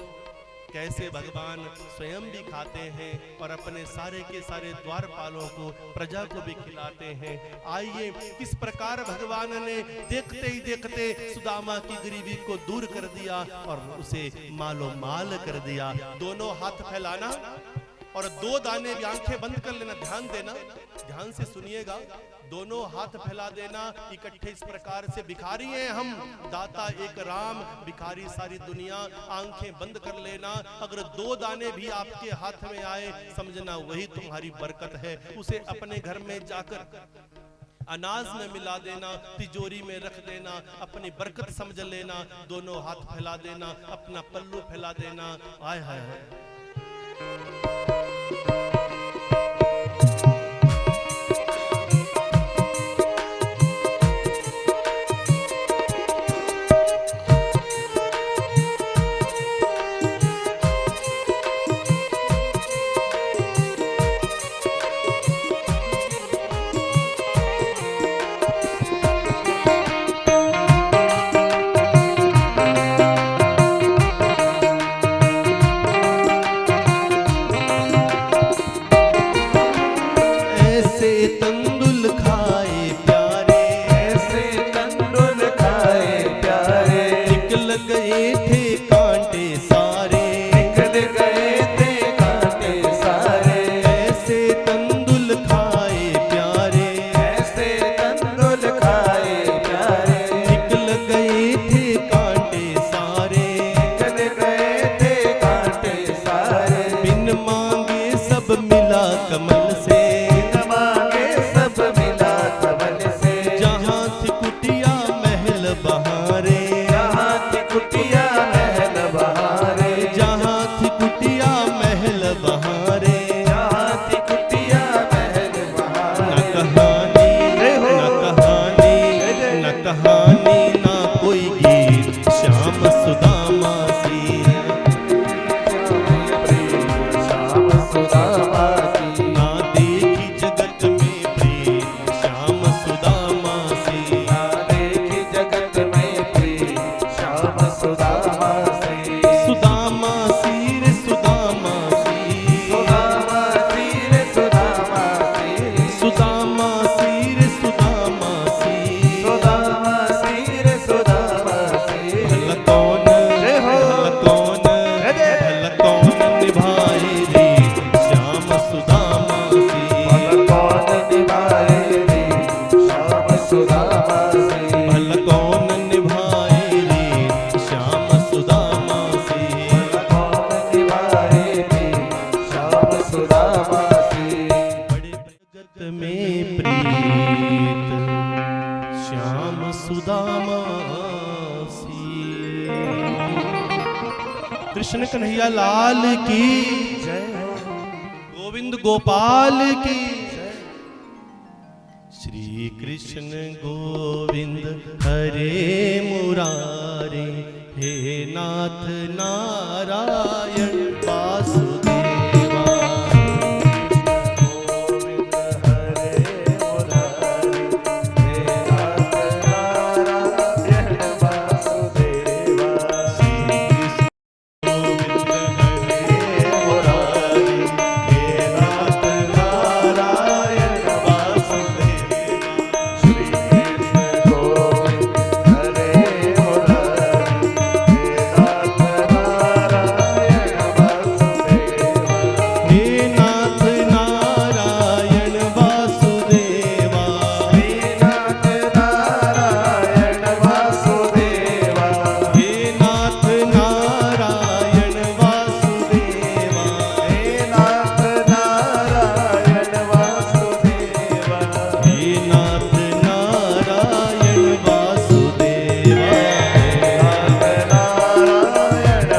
कैसे भगवान स्वयं भी खाते हैं और अपने सारे के सारे द्वारपालों को, प्रजा को भी खिलाते हैं। आइए, किस प्रकार भगवान ने देखते ही देखते सुदामा की गरीबी को दूर कर दिया और उसे मालो माल कर दिया। दोनों हाथ फैलाना और दो दाने भी, आंखें बंद कर लेना, ध्यान देना, ध्यान से सुनिएगा। दोनों हाथ फैला देना, इकट्ठे इस प्रकार से, भिखारी हैं हम, दाता एक राम, भिखारी सारी दुनिया। आंखें बंद कर लेना, अगर दो दाने भी आपके हाथ में आए, समझना वही तुम्हारी बरकत है। उसे अपने घर में जाकर अनाज में मिला देना, तिजोरी में रख देना, अपनी बरकत समझ लेना। दोनों हाथ फैला देना, अपना पल्लू फैला देना। आय हाय हाय, भल कौन निभाए कृष्ण कन्हैया लाल की जय हो। गोविंद गोपाल की श्री कृष्ण गोविंद हरे मुरारे हे नाथ नारायण वासुदेवा। गोविंद हरे मुरारी हे नाथ नारायण वासुदेवा। गोविंद हरे मुरारे हे नाथ नारायण वासुदेवा। श्री कृष्ण गोविंद हरे मुरारी हे नाथ नारायण वासुदेवा। हे नाथ नारायण वासुदेवा। हे नाथ नारायण वासुदेवा। हे नाथ नारायण वासुदेवा। हे नाथ नारायण वासुदेवा। हे नाथ नारायण वासुदेवा। नारायण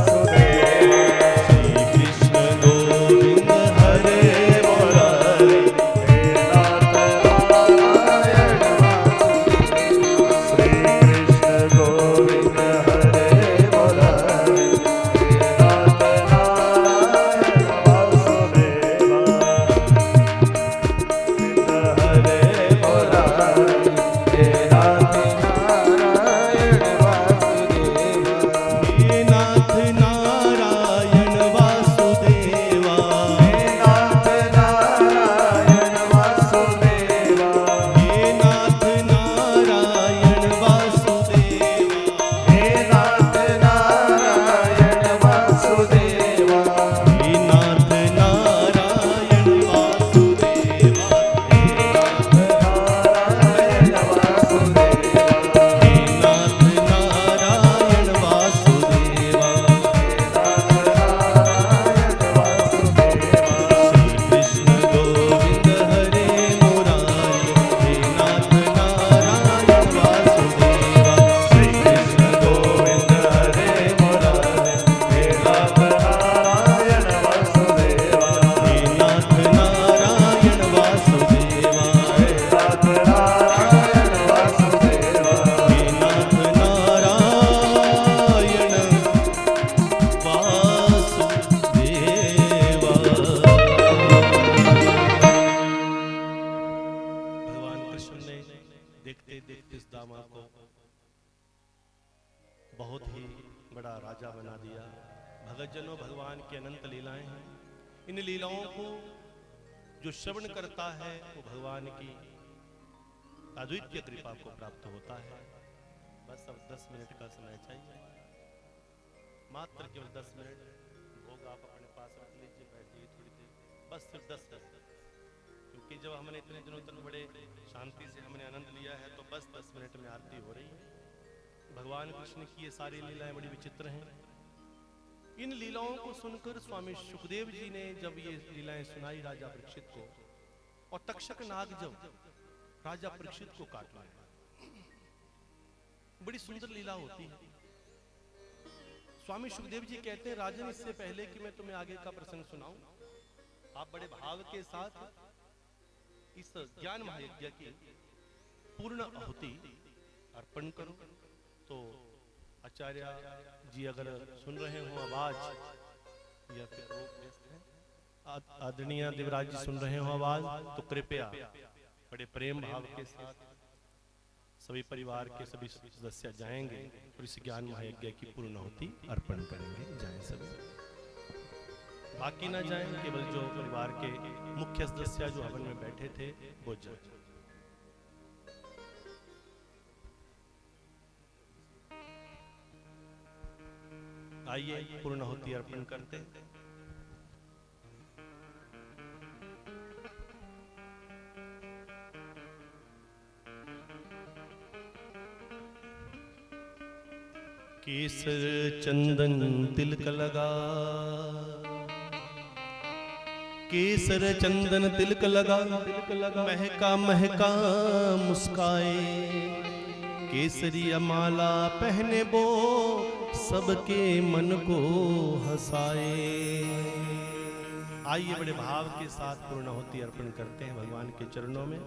वासुदेवा। श्री कृष्ण गोविंद हरे मुरारे हे नाथ नारायण वासुदेवा। श्री कृष्ण गोविंद हरे मुरारी हे नाथ नारायण वासुदेवा। हरे मुरारी हे नाथ नारायण वासुदेवा। हे नाथ नारायण वासुदेवा। हे नाथ नारायण वासुदेवा। हे नाथ नारायण वासुदेवा। हे नाथ नारायण वासुदेवा। हे नाथ नारायण वासुदेवा। हे नाथ नारायण वासुदेवा। हे नाथ नारायण वासुदेवा। श्री कृष्ण गोविंद हरे मुरारे हे नाथ नारायण वासुदेवा। श्री कृष्ण गोविंद हरे मुरारे हे नाथ नारायण वासुदेवा। हे नाथ नारायण वासुदेवा। हे नाथ नारायण वासुदेवा। हे नाथ नारायण वासुदेवा। भगवान कृष्ण ने देखते देखते इस दामा को बहुत ही बड़ा राजा बना दिया। भगतजनों, भगवान की अनंत लीलाएं हैं। इन लीलाओं को जो श्रवण करता है वो भगवान की अद्वितीय कृपा को प्राप्त होता है। बस अब 10 मिनट का समय चाहिए, मात्र केवल 10 मिनट। भोग आप अपने पास रख लीजिए, बैठिए थोड़ी देर, बस सिर्फ 10 मिनट। क्योंकि जब हमने इतने दिनों तक बड़े शांति से हमने आनंद लिया है तो बस 10 मिनट में आरती हो रही है। भगवान कृष्ण की ये सारी लीलाएं बड़ी विचित्र हैं। इन लीलाओं को सुनकर स्वामी सुखदेव जी ने जब ये लीलाएं सुनाई राजा परीक्षित को, और तक्षक नाग जब राजा परीक्षित को काट लाया, बड़ी सुंदर लीला होती है। स्वामी सुखदेव जी कहते हैं, राजन, इससे पहले कि मैं तुम्हें आगे का प्रसंग सुनाऊं, आप बड़े भाव के साथ इस ज्ञान महायज्ञ की पूर्ण आहुति अर्पण करो। तो आचार्य जी अगर सुन रहे हो आवाज, या फिर वो व्यस्त हैं, आदरणीय देवराज जी सुन रहे हो आवाज, तो कृपया बड़े प्रेम भाव के साथ सभी परिवार के सभी सदस्य जाएंगे और इस ज्ञान महायज्ञ की पूर्ण आहुति अर्पण करेंगे। जाएं सभी, बाकी ना जाएं, केवल जो परिवार के मुख्य सदस्य जो हवन में बैठे थे वो जाएं। आइए पूर्ण आहुति अर्पण करते हैं। केसर चंदन तिलक लगा, केसर चंदन तिलक लगा, महका महका मुस्काए, केसरी माला पहने वो सबके मन को हंसाए। आइए बड़े भाव के साथ पूर्णाहुति अर्पण करते हैं भगवान के चरणों में।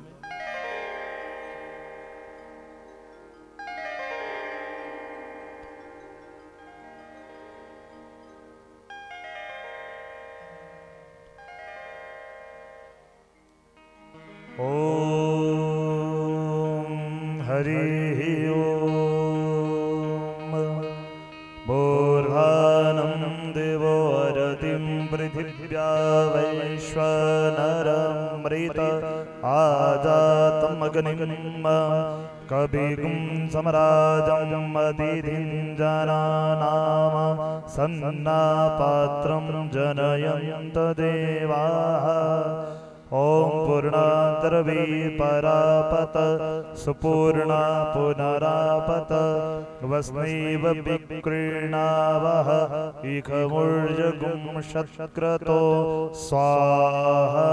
ओम हरि ओम। बोर्हानं देवो अरतिं पृथिव्या वैश्वानरमृत आजातमग्निं कविगुं समराजं अतिथिं जनानां सन्नापात्रं जनयन्त देवाः। ओम पूर्णाद्रवी परापत सुपूर्णा पुनरापत वस्नैव विक्रीणावः इखमुर्जगुं शतक्रतो स्वाहा।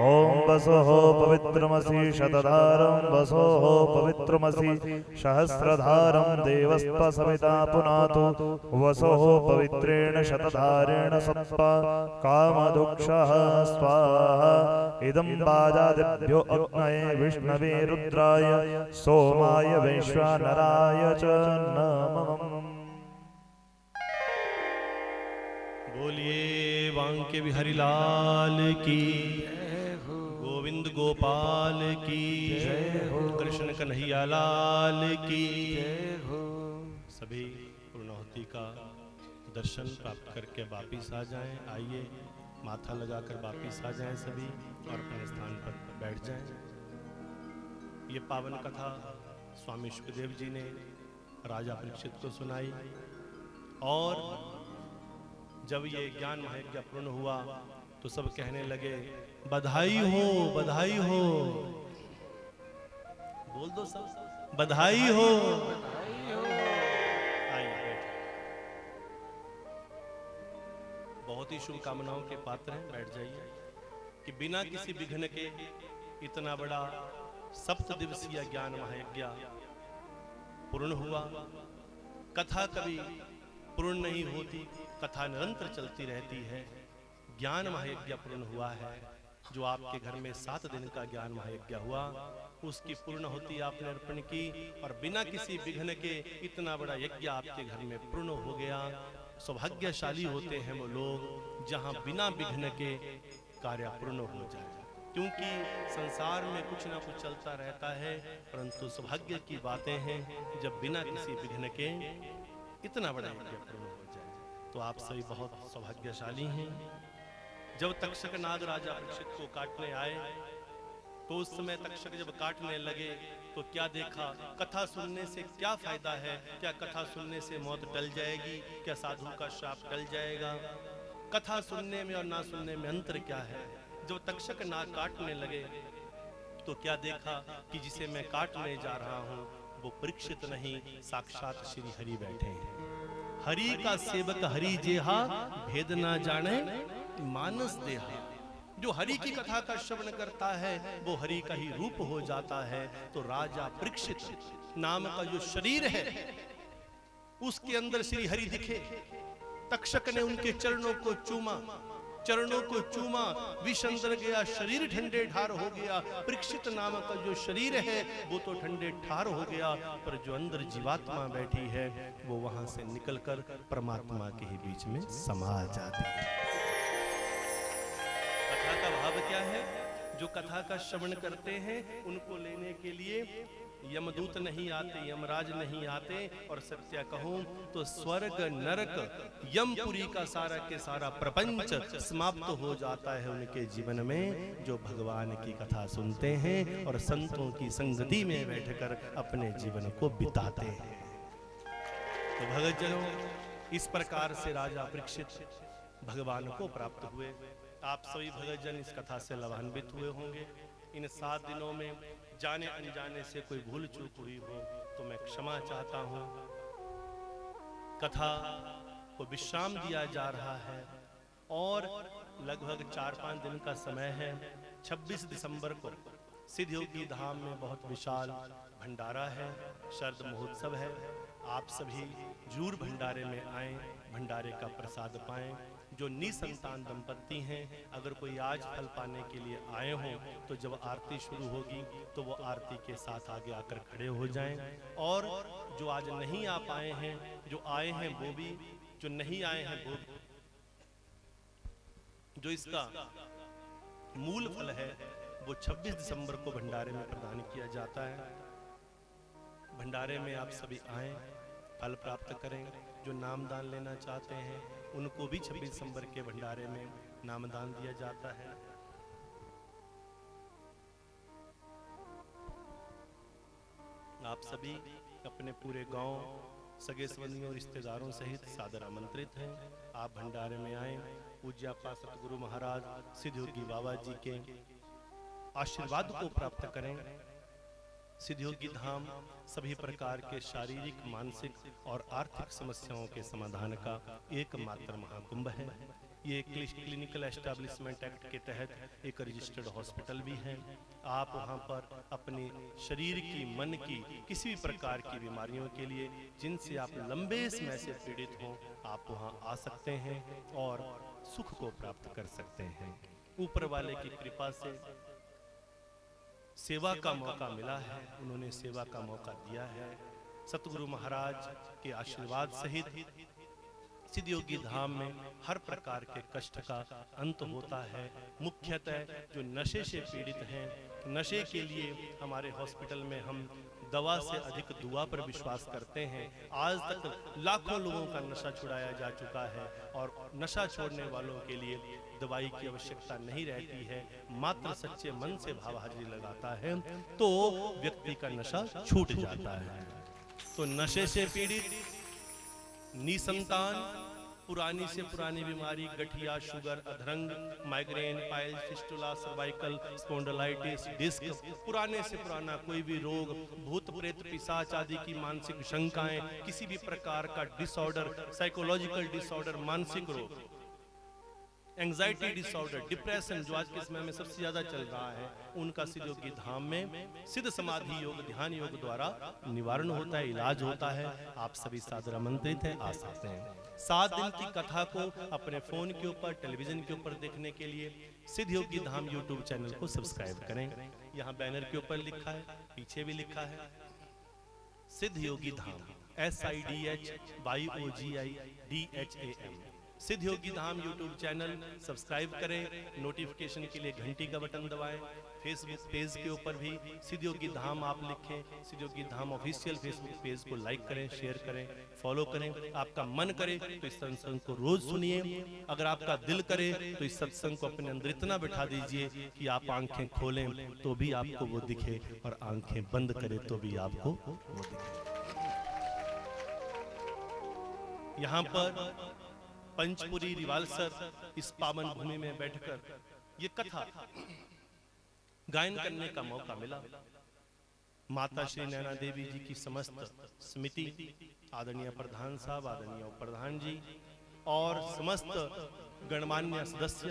ओम वसोः पवित्रमसि शतधारं वसोः पवित्रमसि सहस्रधारं देवस्पसविता पुनातु वसोः पवित्रेण शतधारेण सप्ता कामदुक्षः स्वाहा। इदं बाजादिभ्यो अग्नये विष्णवे रुद्राय सोमाय वैश्वानराय च नमः। बोलिए बांके बिहारी लाल की, गोविंद गोपाल की, कृष्ण कन्हैया लाल की। सभी पूर्णाहुति का दर्शन प्राप्त करके वापिस आ जाएं। आइए माथा लगाकर वापिस आ जाएं सभी और अपने स्थान पर बैठ जाएं। ये पावन कथा स्वामी शुकदेव जी ने राजा परीक्षित को सुनाई और जब ये ज्ञान महायज्ञ पूर्ण हुआ तो सब कहने लगे बधाई हो, बधाई हो। बोल दो सब, बधाई हो। आइए बैठे। बहुत ही शुभकामनाओं के पात्र हैं, बैठ जाइए। कि बिना किसी विघ्न के इतना बड़ा 7 दिवसीय ज्ञान महायज्ञ पूर्ण हुआ। कथा कभी पूर्ण नहीं होती, कथा निरंतर चलती रहती है। ज्ञान महायज्ञ पूर्ण हुआ है। जो आपके घर में 7 दिन का ज्ञान महायज्ञ हुआ उसकी पूर्णाहुति आपने अर्पण की और बिना किसी विघ्न के इतना बड़ा यज्ञ आपके घर में पूर्ण हो गया। सौभाग्यशाली होते हैं वो लोग जहां बिना विघ्न के कार्य पूर्ण हो जाए। क्योंकि संसार में कुछ ना कुछ चलता रहता है, परंतु सौभाग्य की बातें हैं जब बिना किसी विघ्न के इतना बड़ा यज्ञ पूर्ण हो जाए। तो आप सभी बहुत सौभाग्यशाली हैं। जब तक्षक नाग राजा परीक्षित को काटने आए तो उस समय तक्षक जब काटने लगे तो क्या देखा? कथा सुनने से क्या फायदा है? क्या कथा सुनने से मौत टल जाएगी? क्या साधु का श्राप टल जाएगा? कथा सुनने में और ना सुनने में अंतर क्या है? जब तक्षक नाग काटने लगे तो क्या देखा कि जिसे मैं काटने जा रहा हूं वो परीक्षित नहीं, साक्षात श्री हरि बैठे हैं। हरि का सेवक हरि जेहा, भेद ना जाने मानस देहा। जो हरि की कथा का श्रवण करता है वो हरि का ही रूप हो जाता है। तो राजा परीक्षित नाम का जो शरीर है उसके अंदर श्री हरि दिखे। तक्षक ने उनके चरणों को चूमा, चरणों को चूमा, विष अंदर गया, शरीर ठंडे ठार हो गया। परीक्षित नाम का जो शरीर है वो तो ठंडे ठार हो गया, पर जो अंदर जीवात्मा बैठी है वो वहां से निकलकर परमात्मा के ही बीच में समा जाती है। कथा का भाव क्या है? जो कथा का श्रवण करते हैं उनको लेने के लिए यमदूत नहीं आते, यमराज नहीं आते। और सत्य कहूं तो स्वर्ग नरक यमपुरी का सारा के सारा प्रपंच समाप्त हो जाता है उनके जीवन में जो भगवान की कथा सुनते हैं और संतों की संगति में बैठकर अपने जीवन को बिताते हैं। तो भगतजनों, इस प्रकार से राजा परीक्षित भगवान को प्राप्त हुए। आप सभी भगतजन इस कथा से लाभान्वित हुए होंगे। इन 7 दिनों में जाने अनजाने से कोई भूल चूक हुई हो तो मैं क्षमा चाहता हूं। कथा को विश्राम दिया जा रहा है और लगभग 4-5 दिन का समय है। 26 दिसंबर को सिद्धयोगी धाम में बहुत विशाल भंडारा है, शरद महोत्सव है। आप सभी जरूर भंडारे में आएं, भंडारे का प्रसाद पाएं। जो निसंतान दंपत्ति हैं, अगर कोई आज फल पाने के लिए आए हों तो जब आरती शुरू होगी तो वो आरती के साथ आगे आकर खड़े हो जाएं। और जो आज नहीं आ पाए हैं, जो आए हैं वो भी, जो नहीं आए हैं वो भी, जो इसका मूल फल है वो 26 दिसंबर को भंडारे में प्रदान किया जाता है। भंडारे में आप सभी आएं, फल प्राप्त करें। जो नामदान लेना चाहते हैं उनको भी 26 दिसंबर के भंडारे में नामदान दिया जाता है। आप सभी अपने पूरे गांव, सगे संबंधियों और रिश्तेदारों सहित सादर आमंत्रित हैं। आप भंडारे में आए, पूज्यापा सतगुरु महाराज सिद्धयोगी बाबा जी के आशीर्वाद को प्राप्त करें। सिद्धयोगी धाम सभी प्रकार के शारीरिक, मानसिक और आर्थिक समस्याओं के समाधान का एकमात्र महाकुंभ है। ये क्लिनिकल एस्टैब्लिशमेंट एक्ट के तहत एक रजिस्टर्ड हॉस्पिटल भी है। आप वहां पर अपनी शरीर की, मन की किसी भी प्रकार की बीमारियों के लिए, जिनसे आप लंबे समय से पीड़ित हों, आप वहां आ सकते हैं और सुख को प्राप्त कर सकते हैं। ऊपर वाले की कृपा से सेवा का मौका मिला है, उन्होंने सेवा का मौका दिया है। सतगुरु महाराज के आशीर्वाद सहित सिद्धयोगी धाम में हर प्रकार के कष्ट का अंत होता है। मुख्यतः जो नशे से पीड़ित हैं, नशे के लिए हमारे हॉस्पिटल में हम दवा से अधिक दुआ पर विश्वास करते हैं। आज तक लाखों लोगों का नशा छुड़ाया जा चुका है और नशा छोड़ने वालों के लिए दवाई की आवश्यकता नहीं रहती है। मात्र सच्चे मन से भाव हाजिरी लगाता है तो व्यक्ति का नशा छूट जाता है। तो नशे से पीड़ित, निसंतान, पुरानी से पुरानी बीमारी, गठिया, शुगर, अधरंग, migraine, piles, fistula, cervical spondylitis, disc, पुराने से पुराना कोई भी रोग, भूत प्रेत पिशाच आदि की मानसिक शंकाएं, किसी भी प्रकार का डिसऑर्डर, साइकोलॉजिकल डिसऑर्डर, मानसिक रोग, एंजाइटी डिसऑर्डर, डिप्रेशन जो आज के समय में सबसे ज्यादा चल रहा है, उनका सिद्धयोगी धाम में सिद्ध समाधि योग, ध्यान योग द्वारा निवारण होता है, इलाज होता है। आप सभी सादर आमंत्रित हैं, आ सकते हैं। 7 दिन की कथा को अपने फोन के ऊपर, टेलीविजन के ऊपर देखने के लिए सिद्धयोगी धाम यूट्यूब चैनल को सब्सक्राइब करें। यहाँ बैनर के ऊपर लिखा है, पीछे भी लिखा है सिद्धयोगी धाम, SIDHYOGIDHAM। सिद्धयोगी धाम यूट्यूब चैनल सब्सक्राइब करें, नोटिफिकेशन के लिए घंटी का बटन दबाएं। फेसबुक पेज के ऊपर भी सिद्धयोगी धाम आप लिखें, सिद्धयोगी धाम ऑफिशियल फेसबुक पेज को लाइक करें, शेयर करें, फॉलो करें। आपका मन करे तो इस सत्संग को रोज सुनिए, अगर आपका दिल करे तो इस सत्संग को अपने अंदर इतना बिठा दीजिए कि आप आंखें खोलें तो भी आपको वो दिखे और आंखें बंद करें तो भी आपको वो दिखे। यहाँ पर पंचपुरी रिवालसर इस पावन भूमि में बैठकर ये कथा गायन करने का मौका मिला। माता श्री नैना देवी जी की समस्त समिति, आदरणीय प्रधान साहब, आदरणीय उप प्रधान जी और समस्त गणमान्य सदस्य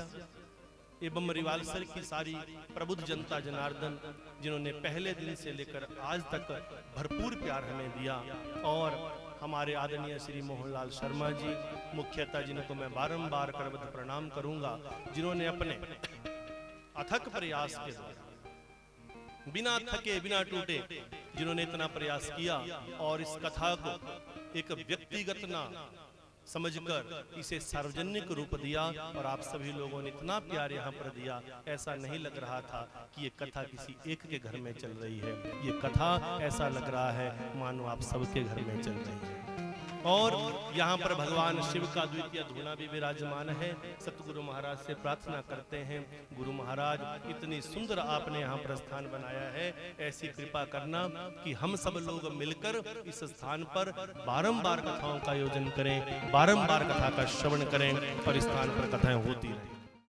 एवं रिवालसर की सारी प्रबुद्ध जनता जनार्दन, जिन्होंने पहले दिन से लेकर आज तक भरपूर प्यार हमें दिया, और हमारे आदरणीय श्री मोहनलाल शर्मा जी मुख्यतः, जिनको मैं बारंबार करबद्ध प्रणाम करूंगा, जिन्होंने अपने अथक प्रयास के द्वारा बिना थके बिना टूटे जिन्होंने इतना प्रयास किया और इस कथा को एक व्यक्तिगत ना समझकर इसे सार्वजनिक रूप दिया, और आप सभी लोगों ने इतना प्यार यहाँ पर दिया, ऐसा नहीं लग रहा था कि ये कथा किसी एक के घर में चल रही है। ये कथा ऐसा लग रहा है मानो आप सबके घर में चल रही है। और यहाँ पर भगवान शिव का द्वितीय धूना भी विराजमान है। सतगुरु महाराज से प्रार्थना करते हैं, गुरु महाराज इतनी सुंदर आपने यहाँ पर स्थान बनाया है, ऐसी कृपा करना कि हम सब लोग मिलकर इस स्थान पर बारंबार कथाओं का आयोजन करें, बारंबार कथा का श्रवण करें और इस स्थान पर कथाएं होती रहें।